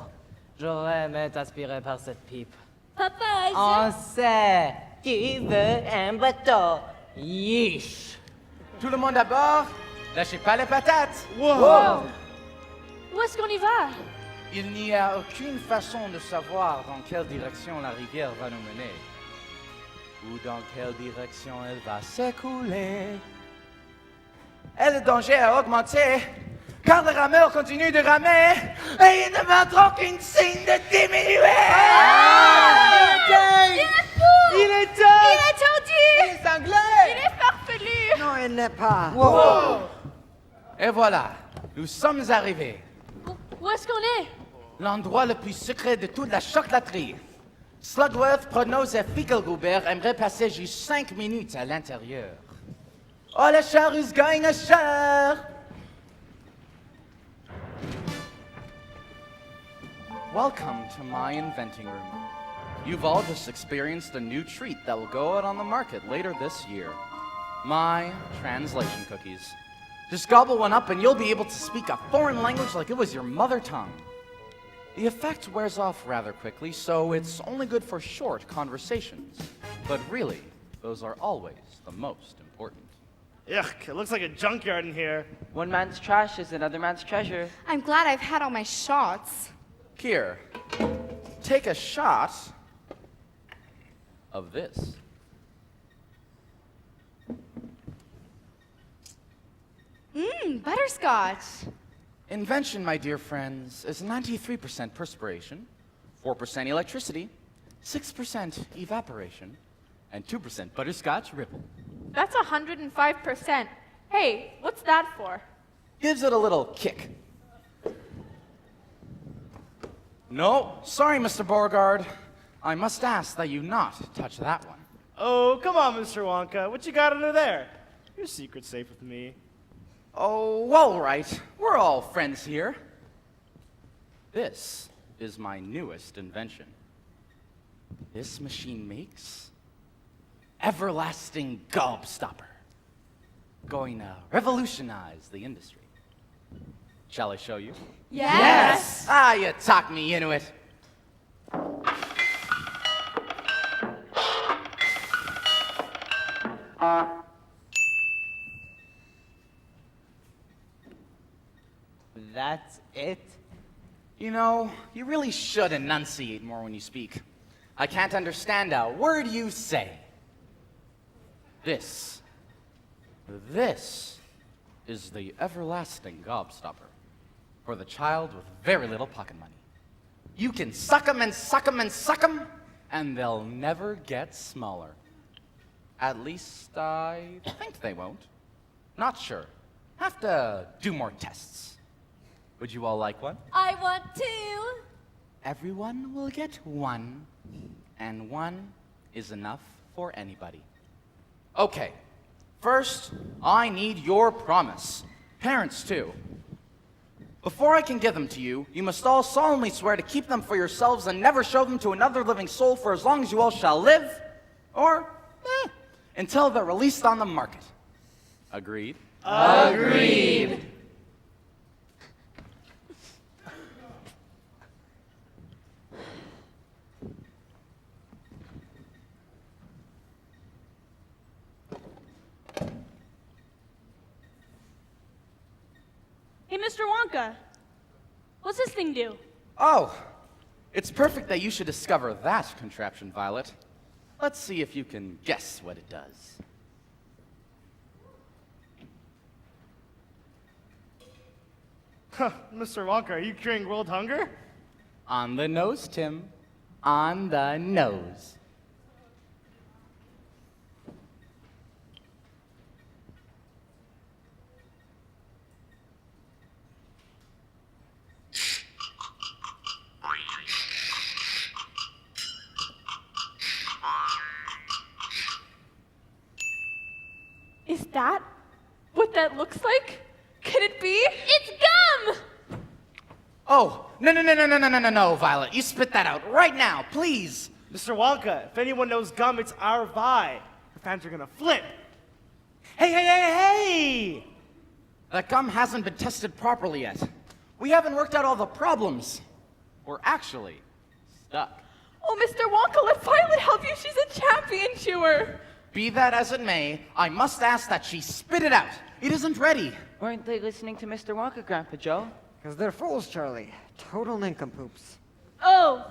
J'aurais aimé être aspiré par cette pipe. Papa, On sait qui veut un bateau. Yeesh. Tout le monde à bord, lâchez pas les patates. Wow. Où est-ce qu'on y va? Il n'y a aucune façon de savoir dans quelle direction la rivière va nous mener. Ou dans quelle direction elle va s'écouler. Et le danger a augmenté, car le rameur continue de ramer, et il ne montre aucun signe de diminuer. Il est fou! Il est Il est taudis! Il est anglais! Il est farfelu! Non, il n'est pas. Wow. Et voilà, nous sommes arrivés. Où est-ce qu'on est? L'endroit le plus secret de toute la chocolaterie. Slugworth, Pronos et Fickelgruber aimeraient passer juste 5 minutes à l'intérieur. Oh, le char is going ashore! Welcome to my inventing room. You've all just experienced a new treat that will go out on the market later this year. My translation cookies. Just gobble one up and you'll be able to speak a foreign language like it was your mother tongue. The effect wears off rather quickly, so it's only good for short conversations. But really, those are always the most important. Yuck, it looks like a junkyard in here. One man's trash is another man's treasure. I'm glad I've had all my shots. Here, take a shot of this. Butterscotch. Invention, my dear friends, is 93% perspiration, 4% electricity, 6% evaporation, and 2% butterscotch ripple. That's 105%. Hey, what's that for? Gives it a little kick. No, sorry, Mr. Beauregard. I must ask that you not touch that one. Oh, come on, Mr. Wonka. What you got under there? Your secret's safe with me. Oh, all right. We're all friends here. This is my newest invention. This machine makes everlasting gobstopper. Going to revolutionize the industry. Shall I show you? Yes! Ah, you talked me into it. That's it? You know, you really should enunciate more when you speak. I can't understand a word you say. This is the everlasting gobstopper for the child with very little pocket money. You can suck 'em and suck 'em and suck 'em, and they'll never get smaller. At least I think they won't. Not sure. Have to do more tests. Would you all like one? I want to. Everyone will get one, and one is enough for anybody. Okay, first, I need your promise. Parents, too. Before I can give them to you, you must all solemnly swear to keep them for yourselves and never show them to another living soul for as long as you all shall live, or until they're released on the market. Agreed? Agreed. Hey, Mr. Wonka. What's this thing do? Oh, it's perfect that you should discover that contraption, Violet. Let's see if you can guess what it does. Huh, Mr. Wonka, are you curing world hunger? On the nose, Tim. On the nose. Is that what that looks like? Could it be? It's gum! Oh, no, Violet. You spit that out right now, please. Mr. Wonka, if anyone knows gum, it's our Vi. Her fans are gonna flip. Hey! That gum hasn't been tested properly yet. We haven't worked out all the problems. We're actually stuck. Oh, Mr. Wonka, let Violet help you. She's a champion chewer. Be that as it may, I must ask that she spit it out. It isn't ready. Weren't they listening to Mr. Wonka, Grandpa Joe? Because they're fools, Charlie. Total nincompoops. Oh.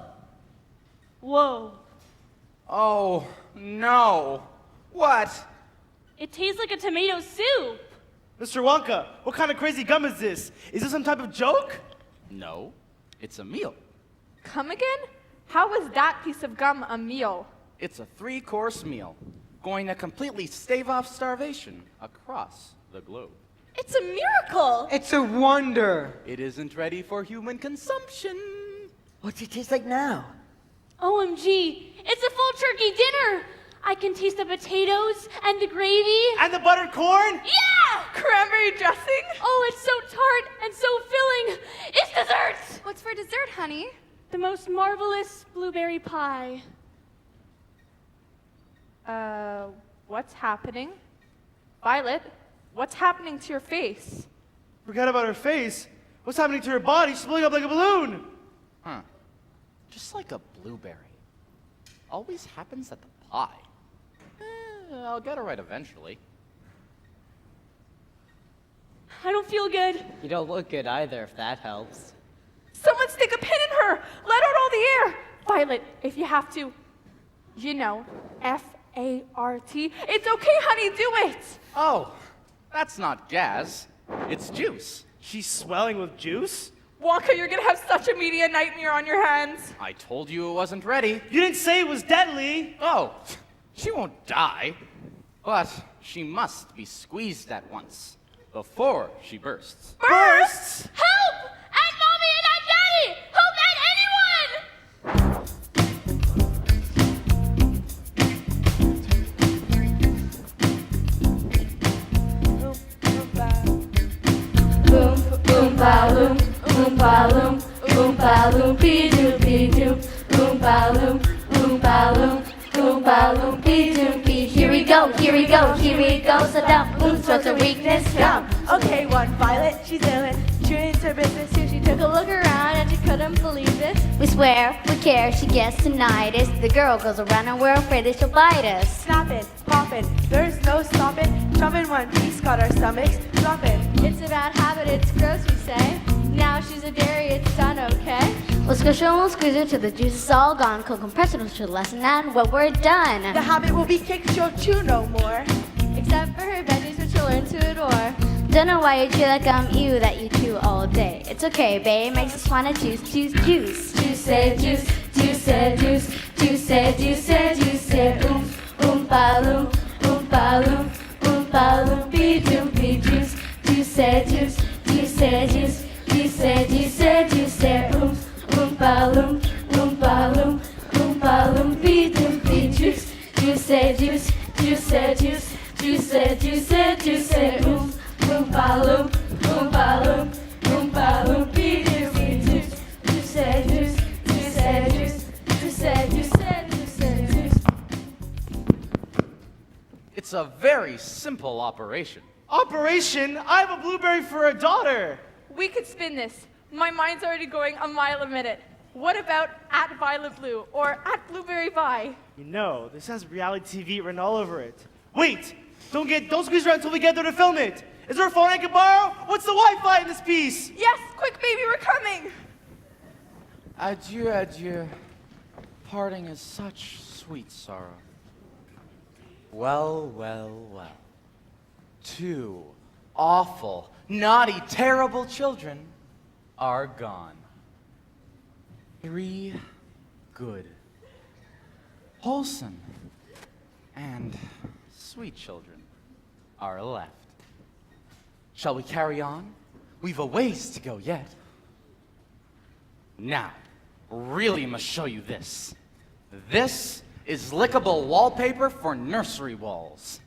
Whoa. Oh, no. What? It tastes like a tomato soup. Mr. Wonka, what kind of crazy gum is this? Is this some type of joke? No, it's a meal. Come again? How was that piece of gum a meal? It's a 3-course meal, going to completely stave off starvation across the globe. It's a miracle! It's a wonder. It isn't ready for human consumption. What's it taste like now? OMG, it's a full turkey dinner! I can taste the potatoes and the gravy. And the buttered corn? Yeah! Cranberry dressing? Oh, it's so tart and so filling. It's dessert! What's for dessert, honey? The most marvelous blueberry pie. What's happening? Violet, what's happening to your face? Forget about her face. What's happening to her body? She's blowing up like a balloon. Huh. Just like a blueberry. Always happens at the pie. I'll get it right eventually. I don't feel good. You don't look good either, if that helps. Someone stick a pin in her! Let out all the air! Violet, if you have to, you know, F-A-R-T. It's okay, honey, do it! Oh, that's not gas. It's juice. She's swelling with juice? Wonka, you're gonna have such a media nightmare on your hands. I told you it wasn't ready. You didn't say it was deadly. Oh, she won't die. But she must be squeezed at once before she bursts. Bursts? Help! At Mommy and at Daddy! Help at anyone! Boom, boom, ba loom, boom, ba loom, boom, ba loom, be doo, boom, ba loom, boom, ba loom, boom, ba loom, be doo, be. Here we go, here we go, here we go. So down, boom, what's her weakness? Go. Okay, one Violet, she's doing. Doing her business too. She took a look around and she couldn't believe it. We swear, we care, she gets tinnitus. The girl goes around and we're afraid that she'll bite us. Snapping, popping, there's no stopping. Chopping one piece, got our stomachs dropping. It's a bad habit, it's gross, we say. Now she's a dairy, it's done, okay? We'll squish her and we'll squeeze her till the juice is all gone. Cook compress it to lessen and when we're done. The habit will be kicked, she'll chew no more. Except for her veggies, which she'll learn to adore. Don't know why you chew like you that you chew all day. It's okay, babe, makes us wanna juice, juice, juice. Juice, juice, juice, juice, juice, juice, juice, ba loom, ba loom, ba loom, be doo, be juice, juice, juice, juice, juice, juice, juice, ba loom, ba loom, ba loom, be doo, be juice, juice, juice, juice, juice, juice, juice, juice, ba loom, ba loom, be doo, be juice, juice, juice, juice, juice, juice. It's a very simple operation. Operation? I have a blueberry for a daughter. We could spin this. My mind's already going a mile a minute. What about at Violet Blue or at Blueberry Vi? You know, this has reality TV written all over it. Wait! Don't squeeze around until we get there to film it. Is there a phone I can borrow? What's the Wi-Fi in this piece? Yes, quick baby, we're coming. Adieu, adieu. Parting is such sweet sorrow. Well, well, well. 2 awful, naughty, terrible children are gone. 3 good, wholesome, and sweet children are left. Shall we carry on? We've a ways to go yet. Now, really must show you this. This is lickable wallpaper for nursery walls.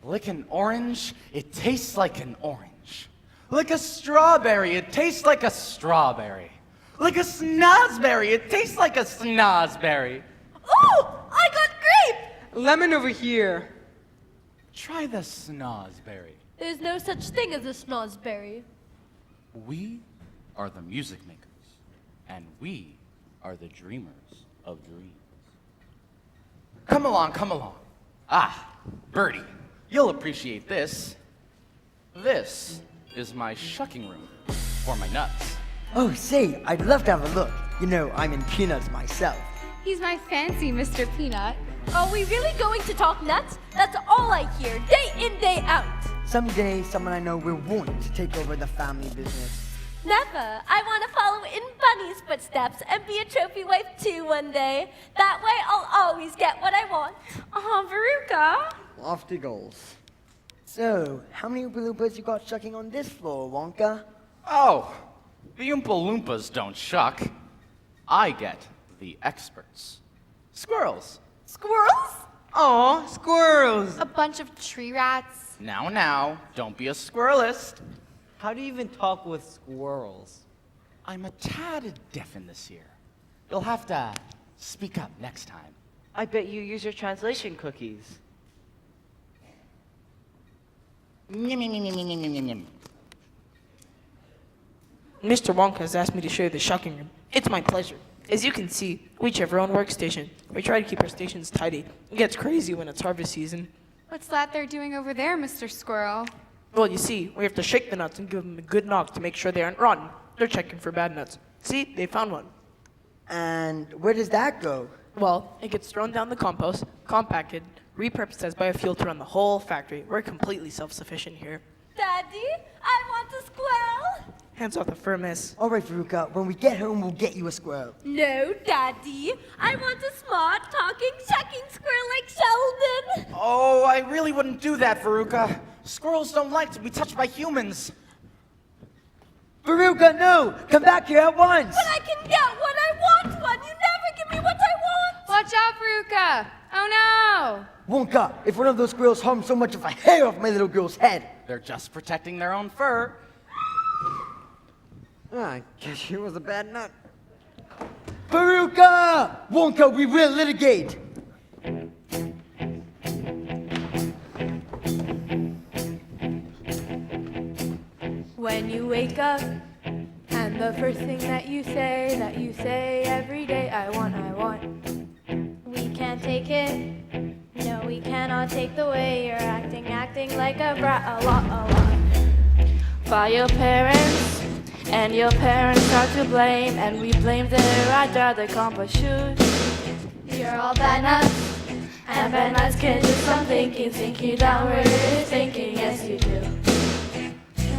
Lick an orange, it tastes like an orange. Lick a strawberry, it tastes like a strawberry. Lick a snozberry, it tastes like a snozberry. Ooh, I got grape! Lemon over here. Try the snozberry. There's no such thing as a snozberry. We are the music makers, and we are the dreamers of dreams. Come along, come along. Ah, Birdie, you'll appreciate this. This is my shucking room for my nuts. Oh, say, I'd love to have a look. You know, I'm in peanuts myself. He's my fancy Mr. Peanut. Are we really going to talk nuts? That's all I hear, day in, day out. Someday, someone I know will want to take over the family business. Never. I want to follow in Bunny's footsteps and be a trophy wife too one day. That way I'll always get what I want. Veruca. Lofty goals. So, how many Oompa Loompas you got shucking on this floor, Wonka? Oh, the Oompa Loompas don't shuck. I get the experts. Squirrels. Squirrels? Aw, squirrels. A bunch of tree rats. Now, don't be a squirrelist. How do you even talk with squirrels? I'm a tad deaf in this ear. You'll have to speak up next time. I bet you use your translation cookies. Mr. Wonka has asked me to share the shucking room. It's my pleasure. As you can see, we each have our own workstation. We try to keep our stations tidy. It gets crazy when it's harvest season. What's that they're doing over there, Mr. Squirrel? Well, you see, we have to shake the nuts and give them a good knock to make sure they aren't rotten. They're checking for bad nuts. See, they found one. And where does that go? Well, it gets thrown down the compost, compacted, repurposed as biofuel to run the whole factory. We're completely self-sufficient here. Daddy, I want a squirrel. Hands off the fur, miss. All right, Veruca, when we get home, we'll get you a squirrel. No, Daddy. I want a smart, talking, shucking squirrel like Sheldon. Oh, I really wouldn't do that, Veruca. Squirrels don't like to be touched by humans. Veruca, no! Come back here at once! But I can get what I want one. You never give me what I want. Watch out, Veruca! Oh no! Wonka, if one of those squirrels harms so much of a hair off my little girl's head. They're just protecting their own fur. I guess she was a bad nut. Veruca! Wonka, we will litigate! When you wake up, and the first thing that you say every day, I want. We can't take it. No, we cannot take the way you're acting like a brat a lot. By your parents, and your parents are to blame, and we blame their rather compassion. You're all bad nuts. And bad nuts can do some thinking downward thinking, yes you do.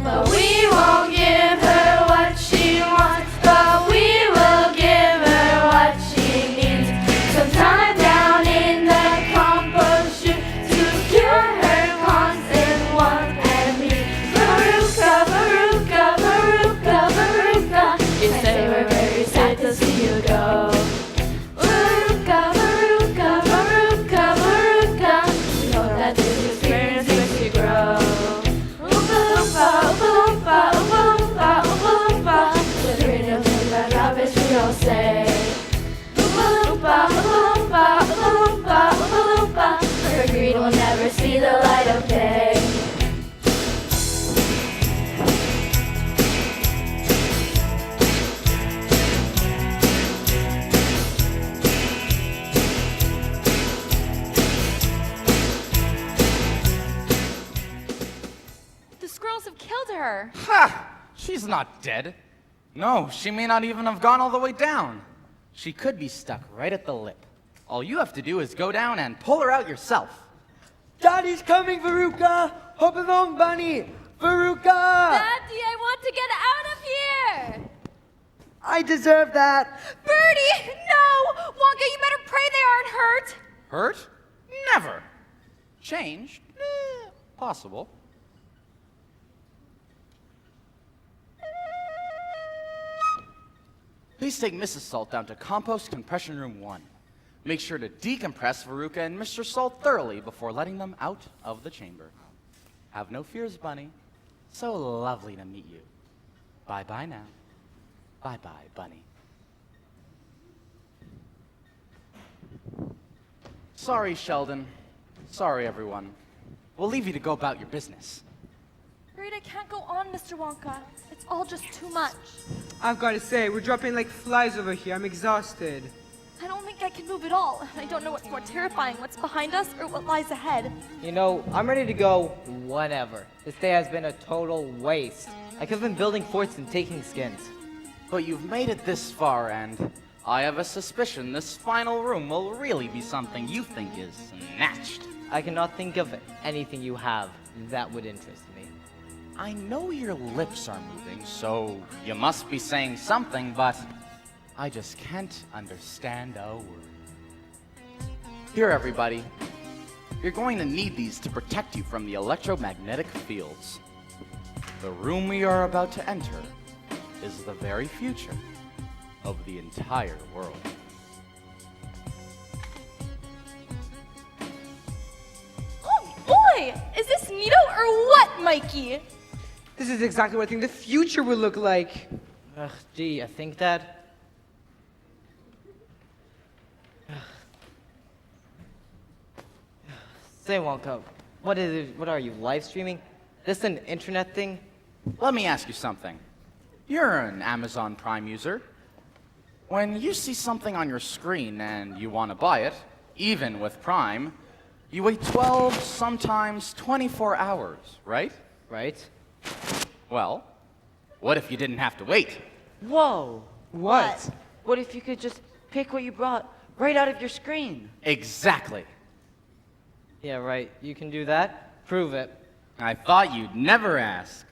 But we won't give her what she wants, but we will give her what she needs. Some time down in the compost chute to cure her constant want and need. Veruca, Veruca, Veruca, Veruca, you say we're very sad to see you go. Veruca, Veruca, Veruca, Veruca, we hope that this experience makes you grow. Oompa loompa, oompa loompa, with rhythm in the rubbish we all say. Oompa loompa, oompa loompa, oompa loompa, her greed will never see the light of day. The squirrels have killed her. Ha! She's not dead. No, she may not even have gone all the way down. She could be stuck right at the lip. All you have to do is go down and pull her out yourself. Daddy's coming, Veruca! Hop along, Bunny! Veruca! Daddy, I want to get out of here. I deserve that! Birdie! No! Wonka, you better pray they aren't hurt. Hurt? Never. Changed? Possible. Please take Mrs. Salt down to Compost Compression Room 1. Make sure to decompress Veruca and Mr. Salt thoroughly before letting them out of the chamber. Have no fears, Bunny. So lovely to meet you. Bye-bye now. Bye-bye, Bunny. Sorry, Sheldon. Sorry, everyone. We'll leave you to go about your business. Rita can't go on, Mr. Wonka. It's all just too much. I've got to say, we're dropping like flies over here. I'm exhausted. I don't think I can move at all. I don't know what's more terrifying, what's behind us or what lies ahead. You know, I'm ready to go whenever. This day has been a total waste. I could have been building forts and taking skins. But you've made it this far, and I have a suspicion this final room will really be something you think is snatched. I cannot think of anything you have that would interest me. I know your lips are moving, so you must be saying something, but I just can't understand a word. Here, everybody. You're going to need these to protect you from the electromagnetic fields. The room we are about to enter is the very future of the entire world. Oh boy! Is this neato or what, Mikey? This is exactly what I think the future will look like. Ugh, gee, I think that. Say, Wonka, what is it? What are you, live streaming? This an internet thing? Let me ask you something. You're an Amazon Prime user. When you see something on your screen and you want to buy it, even with Prime, you wait 12, sometimes 24 hours, right? Right. Well, what if you didn't have to wait? Whoa! What? What if you could just pick what you brought right out of your screen? Exactly. Yeah, right. You can do that? Prove it. I thought you'd never ask.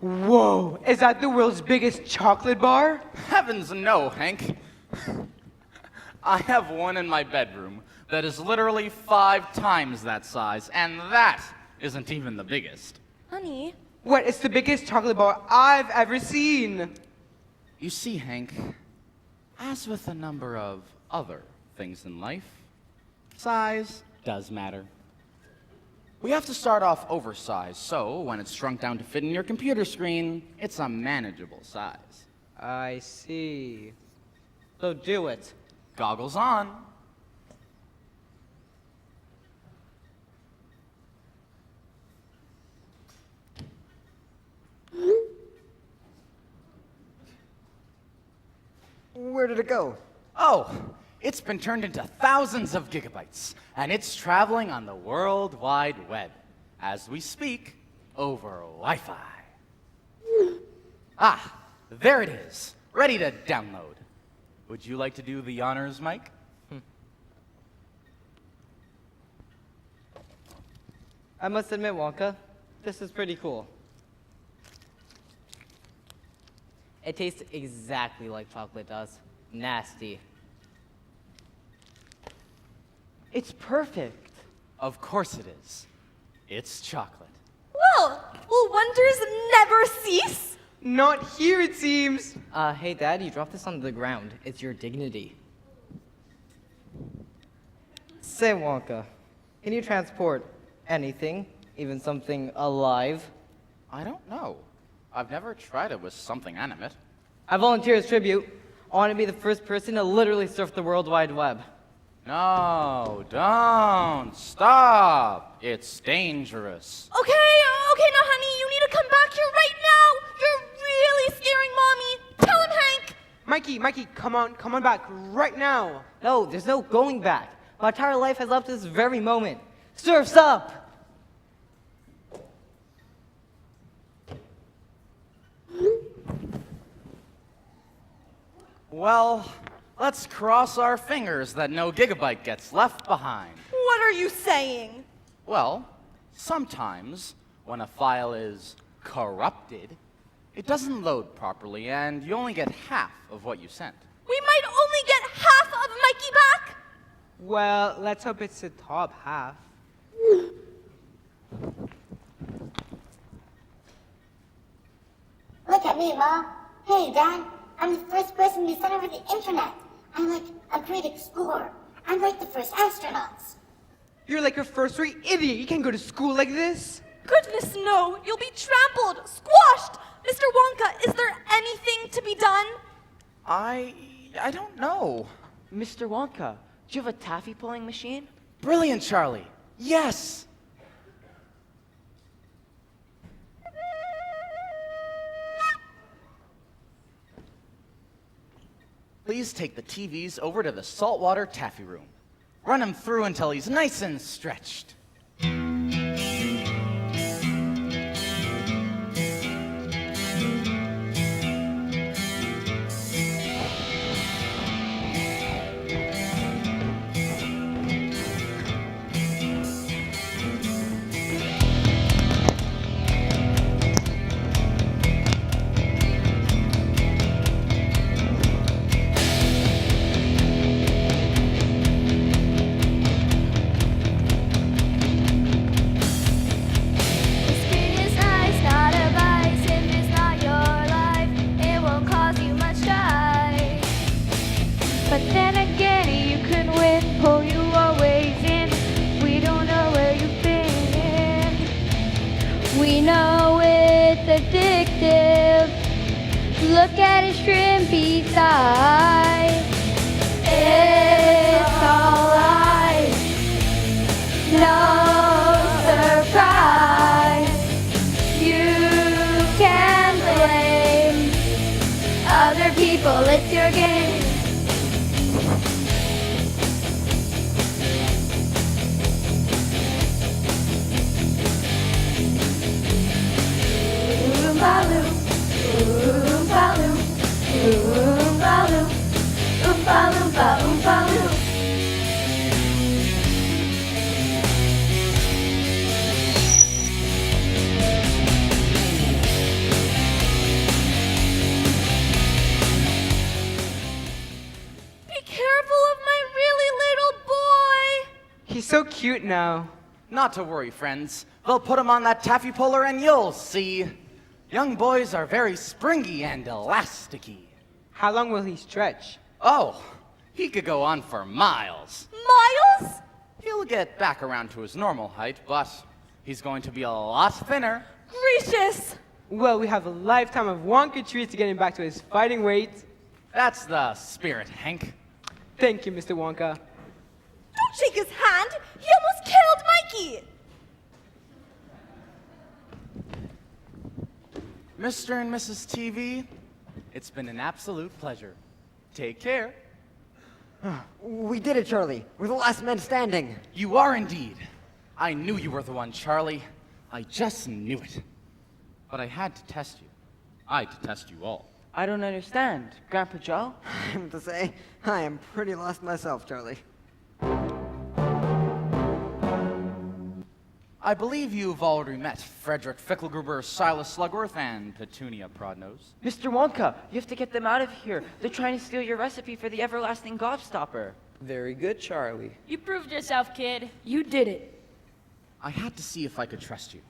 Whoa! Is that the world's biggest chocolate bar? Heavens no, Hank. I have one in my bedroom that is literally 5 times that size, and that isn't even the biggest. Honey? What? It's the biggest chocolate bar I've ever seen. You see, Hank, as with a number of other things in life, size does matter. We have to start off oversized, so when it's shrunk down to fit in your computer screen, it's a manageable size. I see. So do it. Goggles on. Where did it go? Oh, it's been turned into thousands of gigabytes, and it's traveling on the World Wide Web as we speak over Wi-Fi. Ah, there it is, ready to download. Would you like to do the honors, Mike? I must admit, Wonka, this is pretty cool. It tastes exactly like chocolate does. Nasty. It's perfect. Of course it is. It's chocolate. Well, will wonders never cease? Not here, it seems. Hey, Dad, you dropped this on the ground. It's your dignity. Say, Wonka, can you transport anything, even something alive? I don't know. I've never tried it with something animate. I volunteer as tribute. I want to be the first person to literally surf the World Wide Web. No, don't. Stop. It's dangerous. Okay, now, honey, you need to come back here right now. You're really scaring Mommy. Tell him, Hank. Mikey, come on back right now. No, there's no going back. My entire life has led to this very moment. Surf's up! Well, let's cross our fingers that no gigabyte gets left behind. What are you saying? Well, sometimes when a file is corrupted, it doesn't load properly and you only get half of what you sent. We might only get half of Mikey back. Well, let's hope it's the top half. Look at me, Mom. Hey, Dad. I'm the first person to be sent over the internet. I'm like a great explorer. I'm like the first astronauts. You're like a first-rate idiot. You can't go to school like this. Goodness no, you'll be trampled, squashed. Mr. Wonka, is there anything to be done? I don't know. Mr. Wonka, do you have a taffy pulling machine? Brilliant, Charlie. Yes. Please take the TVs over to the saltwater taffy room. Run him through until he's nice and stretched. We know it's addictive. Look at his shrimpy thighs. It's all lies. No surprise. You can blame other people. It's your game. Oompa-loom, oompa-loom, oompa-loom, oompa-loompa, oompa-loom. Be careful of my really little boy. He's so cute now. Not to worry, friends. They'll put him on that taffy puller and you'll see. Young boys are very springy and elasticy. How long will he stretch? Oh, he could go on for miles. Miles? He'll get back around to his normal height, but he's going to be a lot thinner. Gracious. Well, we have a lifetime of Wonka treats to get him back to his fighting weight. That's the spirit, Hank. Thank you, Mr. Wonka. Don't shake his hand. He almost killed Mikey. Mr. and Mrs. TV, it's been an absolute pleasure. Take care. We did it, Charlie. We're the last men standing. You are indeed. I knew you were the one, Charlie. I just knew it. But I had to test you. I had to test you all. I don't understand. Grandpa Joe? I have to say, I am pretty lost myself, Charlie. I believe you've already met Frederick Fickelgruber, Silas Slugworth, and Petunia Prodnose. Mr. Wonka, you have to get them out of here. They're trying to steal your recipe for the everlasting gobstopper. Very good, Charlie. You proved yourself, kid. You did it. I had to see if I could trust you.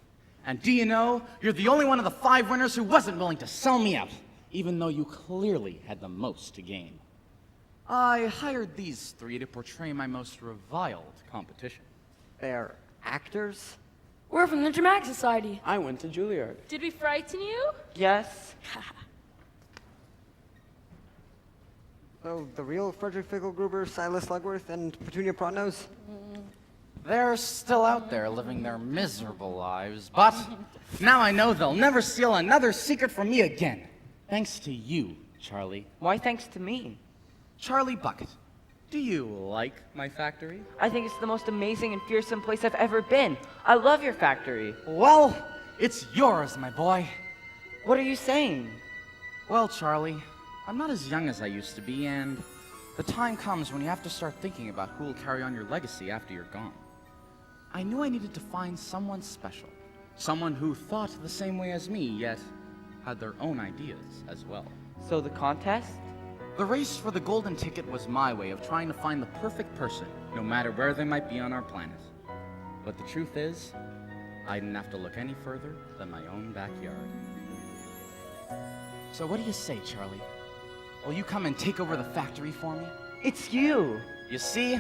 And do you know, you're the only one of the 5 winners who wasn't willing to sell me out, even though you clearly had the most to gain. I hired these 3 to portray my most reviled competition. They're actors? We're from the Dramatic Society. I went to Juilliard. Did we frighten you? Yes. So, the real Frederick Fickelgruber, Silas Slugworth, and Petunia Prodnose? They're still out there living their miserable lives, but now I know they'll never steal another secret from me again. Thanks to you, Charlie. Why thanks to me? Charlie Bucket, do you like my factory? I think it's the most amazing and fearsome place I've ever been. I love your factory. Well, it's yours, my boy. What are you saying? Well, Charlie, I'm not as young as I used to be, and the time comes when you have to start thinking about who will carry on your legacy after you're gone. I knew I needed to find someone special, someone who thought the same way as me, yet had their own ideas as well. So the contest? The race for the golden ticket was my way of trying to find the perfect person, no matter where they might be on our planet. But the truth is, I didn't have to look any further than my own backyard. So what do you say, Charlie? Will you come and take over the factory for me? It's you! You see,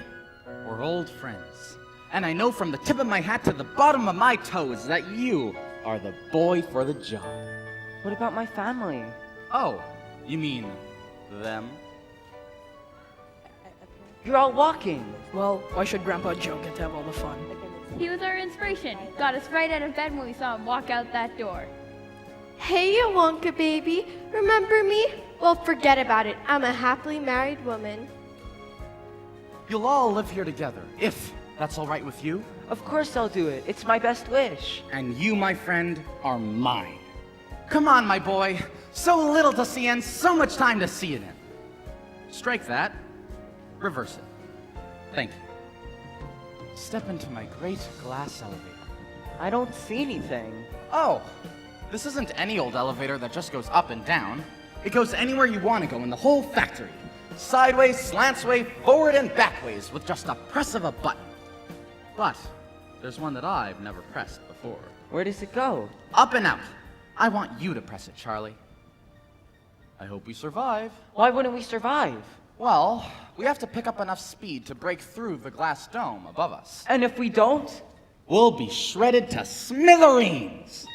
we're old friends. And I know from the tip of my hat to the bottom of my toes that you are the boy for the job. What about my family? Oh, you mean them? You're all walking. Well, why should Grandpa Joe get to have all the fun? He was our inspiration. Got us right out of bed when we saw him walk out that door. Hey, you Wonka baby. Remember me? Well, forget about it. I'm a happily married woman. You'll all live here together, if that's all right with you. Of course I'll do it. It's my best wish. And you, my friend, are mine. Come on, my boy. So little to see and so much time to see it in. Strike that. Reverse it. Thank you. Step into my great glass elevator. I don't see anything. Oh, this isn't any old elevator that just goes up and down. It goes anywhere you want to go in the whole factory. Sideways, slantsway, forward and backways with just a press of a button. But there's one that I've never pressed before. Where does it go? Up and out. I want you to press it, Charlie. I hope we survive. Why wouldn't we survive? Well, we have to pick up enough speed to break through the glass dome above us. And if we don't? We'll be shredded to smithereens.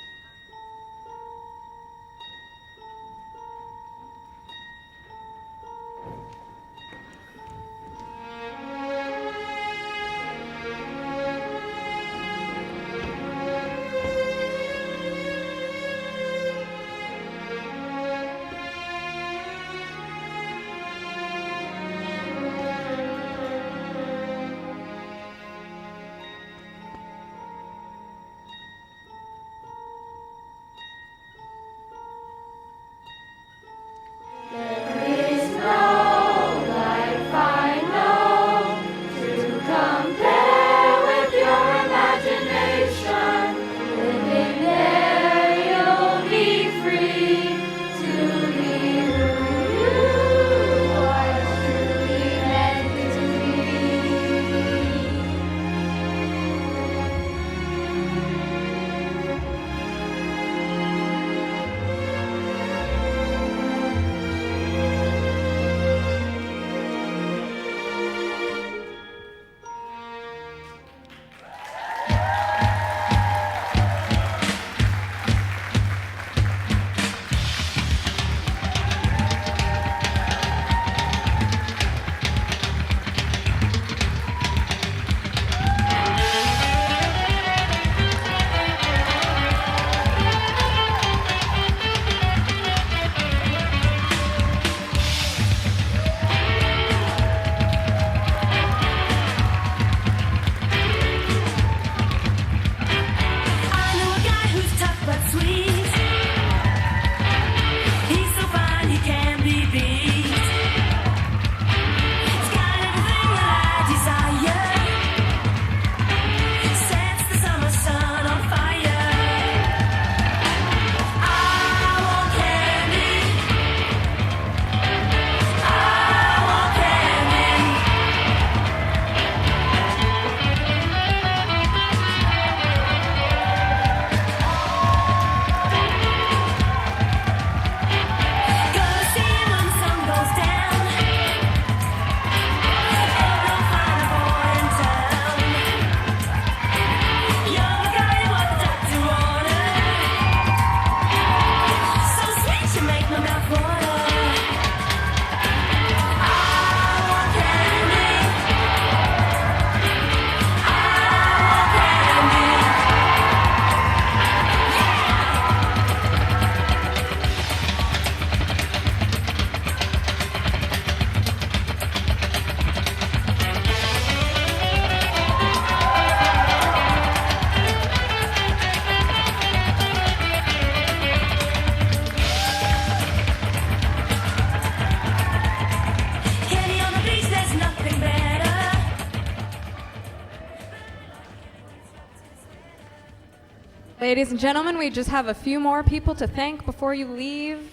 Ladies and gentlemen, we just have a few more people to thank before you leave.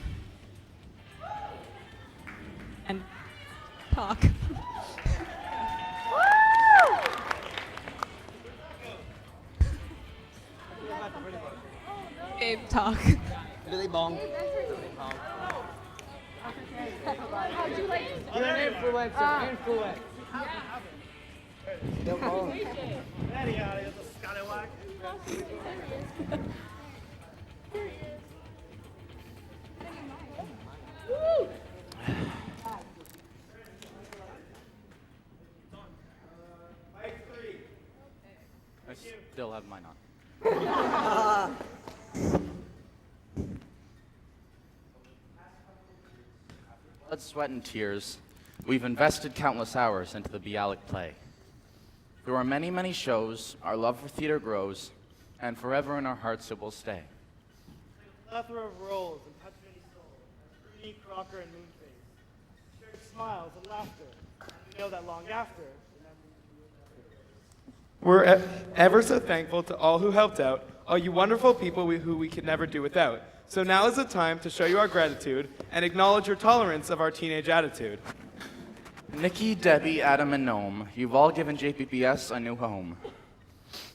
And talk. Babe, talk. Billy Bong. You're an influencer, influence. I still have mine on. Blood, sweat, and tears, we've invested countless hours into the Bialik play. Through our many, many shows, our love for theater grows, and forever in our hearts it will stay. A plethora of roles and touch many souls, Rooney, Crocker, and Moonface. Shared smiles and laughter, and we know that long after. We're ever so thankful to all who helped out, all you wonderful people who we could never do without. So now is the time to show you our gratitude and acknowledge your tolerance of our teenage attitude. Nikki, Debbie, Adam, and Noam, you've all given JPPS a new home.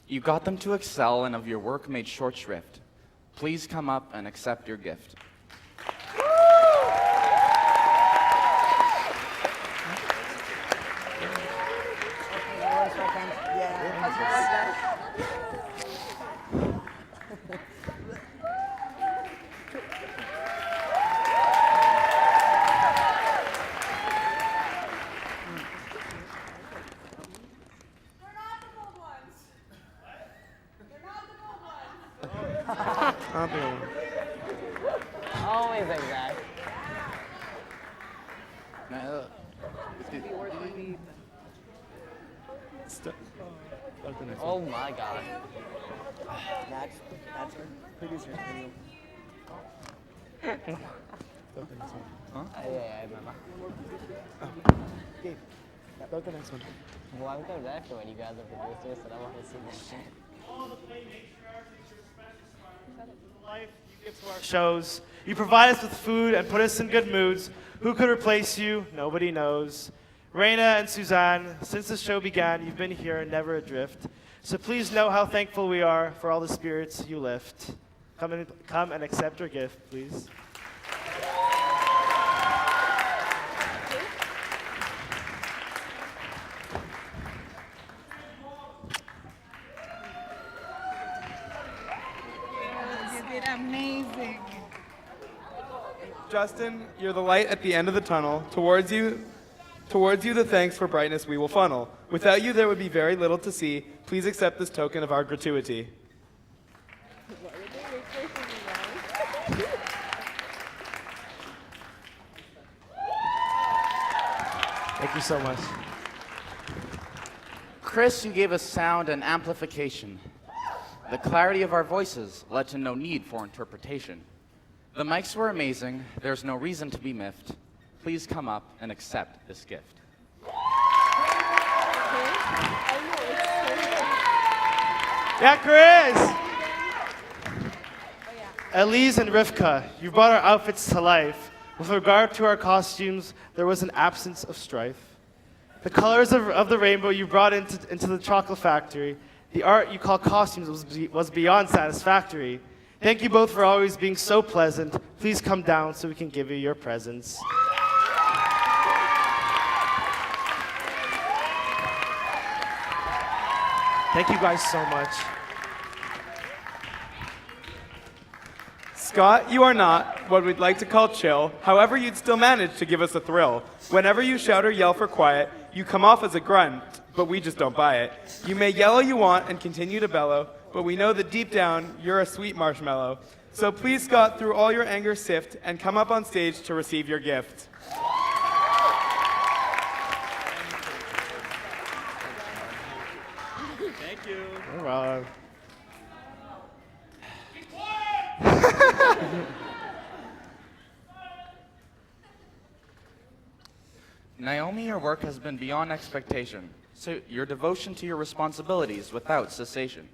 You got them to excel and of your work made short shrift. Please come up and accept your gift. Always like that. Oh my god. That's our producer's video. Huh? Yeah, I remember. Gabe, go to the next one. Well, I'm going back for when you guys are producers, and I want to see this shit. All the play make sure our teachers special the life you give to our shows. You provide us with food and put us in good moods. Who could replace you? Nobody knows. Raina and Suzanne, since the show began, you've been here and never adrift. So please know how thankful we are for all the spirits you lift. Come and accept your gift, please. You did amazing. Justin, you're the light at the end of the tunnel. Towards you the thanks for brightness we will funnel. Without you there would be very little to see. Please accept this token of our gratuity. Thank you so much. Chris, you gave us sound and amplification. The clarity of our voices led to no need for interpretation. The mics were amazing. There's no reason to be miffed. Please come up and accept this gift. Yeah, Chris! Elise and Rivka, you brought our outfits to life. With regard to our costumes, there was an absence of strife. The colors of the rainbow you brought into the chocolate factory, the art you call costumes was beyond satisfactory. Thank you both for always being so pleasant. Please come down so we can give you your presents. Thank you guys so much. Scott, you are not what we'd like to call chill. However, you'd still manage to give us a thrill. Whenever you shout or yell for quiet, you come off as a grunt, but we just don't buy it. You may yell all you want and continue to bellow, but we know that deep down, you're a sweet marshmallow. So please, Scott, through all your anger sift and come up on stage to receive your gift. Thank you. All right. Naomi, your work has been beyond expectation, so your devotion to your responsibilities without cessation.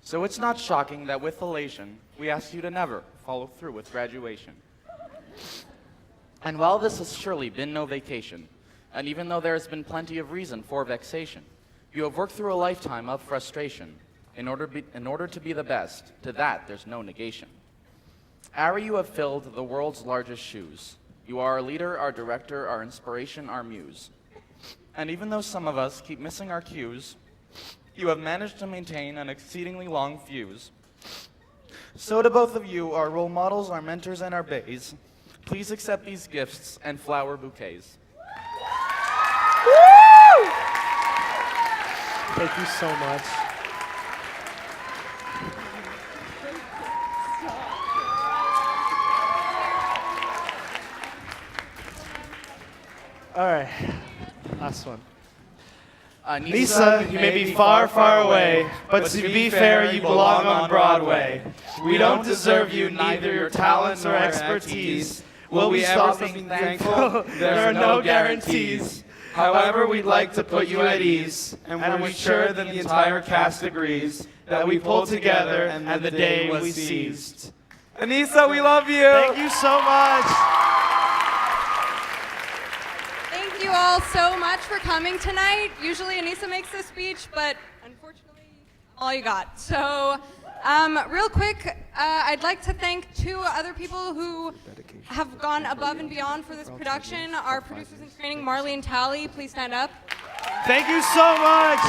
So it's not shocking that with elation, we ask you to never follow through with graduation. And while this has surely been no vacation, and even though there has been plenty of reason for vexation, you have worked through a lifetime of frustration in order to be the best. To that, there's no negation. Ari, you have filled the world's largest shoes. You are our leader, our director, our inspiration, our muse. And even though some of us keep missing our cues, you have managed to maintain an exceedingly long fuse. So to both of you, our role models, our mentors, and our bays, please accept these gifts and flower bouquets. Thank you so much. All right, last one. Nisa, you may be far, far away, but to be fair, you belong on Broadway. We don't deserve you, neither your talents or expertise. Will we stop being thankful? There are no guarantees. However, we'd like to put you at ease, and we're sure that the entire cast agrees that we pulled together and the day was seized. Anissa, we love you! Thank you so much! Thank you all so much for coming tonight. Usually Anissa makes this speech, but unfortunately, all you got. So, real quick, I'd like to thank two other people who have gone above and beyond for this production. Our producers in training, Marley and Tally, please stand up. Thank you so much!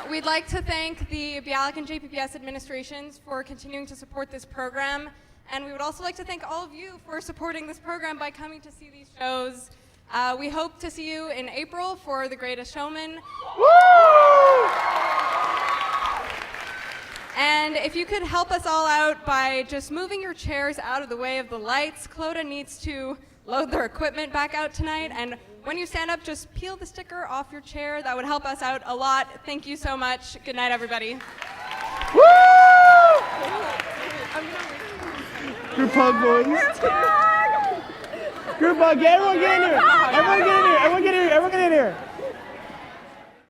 We'd like to thank the Bialik and JPPS administrations for continuing to support this program. And we would also like to thank all of you for supporting this program by coming to see these shows. We hope to see you in April for The Greatest Showman. And if you could help us all out by just moving your chairs out of the way of the lights. Clodagh needs to load their equipment back out tonight. And when you stand up, just peel the sticker off your chair. That would help us out a lot. Thank you so much. Good night, everybody. Group hug, boys. Group hug. Everyone get in here. Everyone get in here. Everyone get in here. Everyone get in here.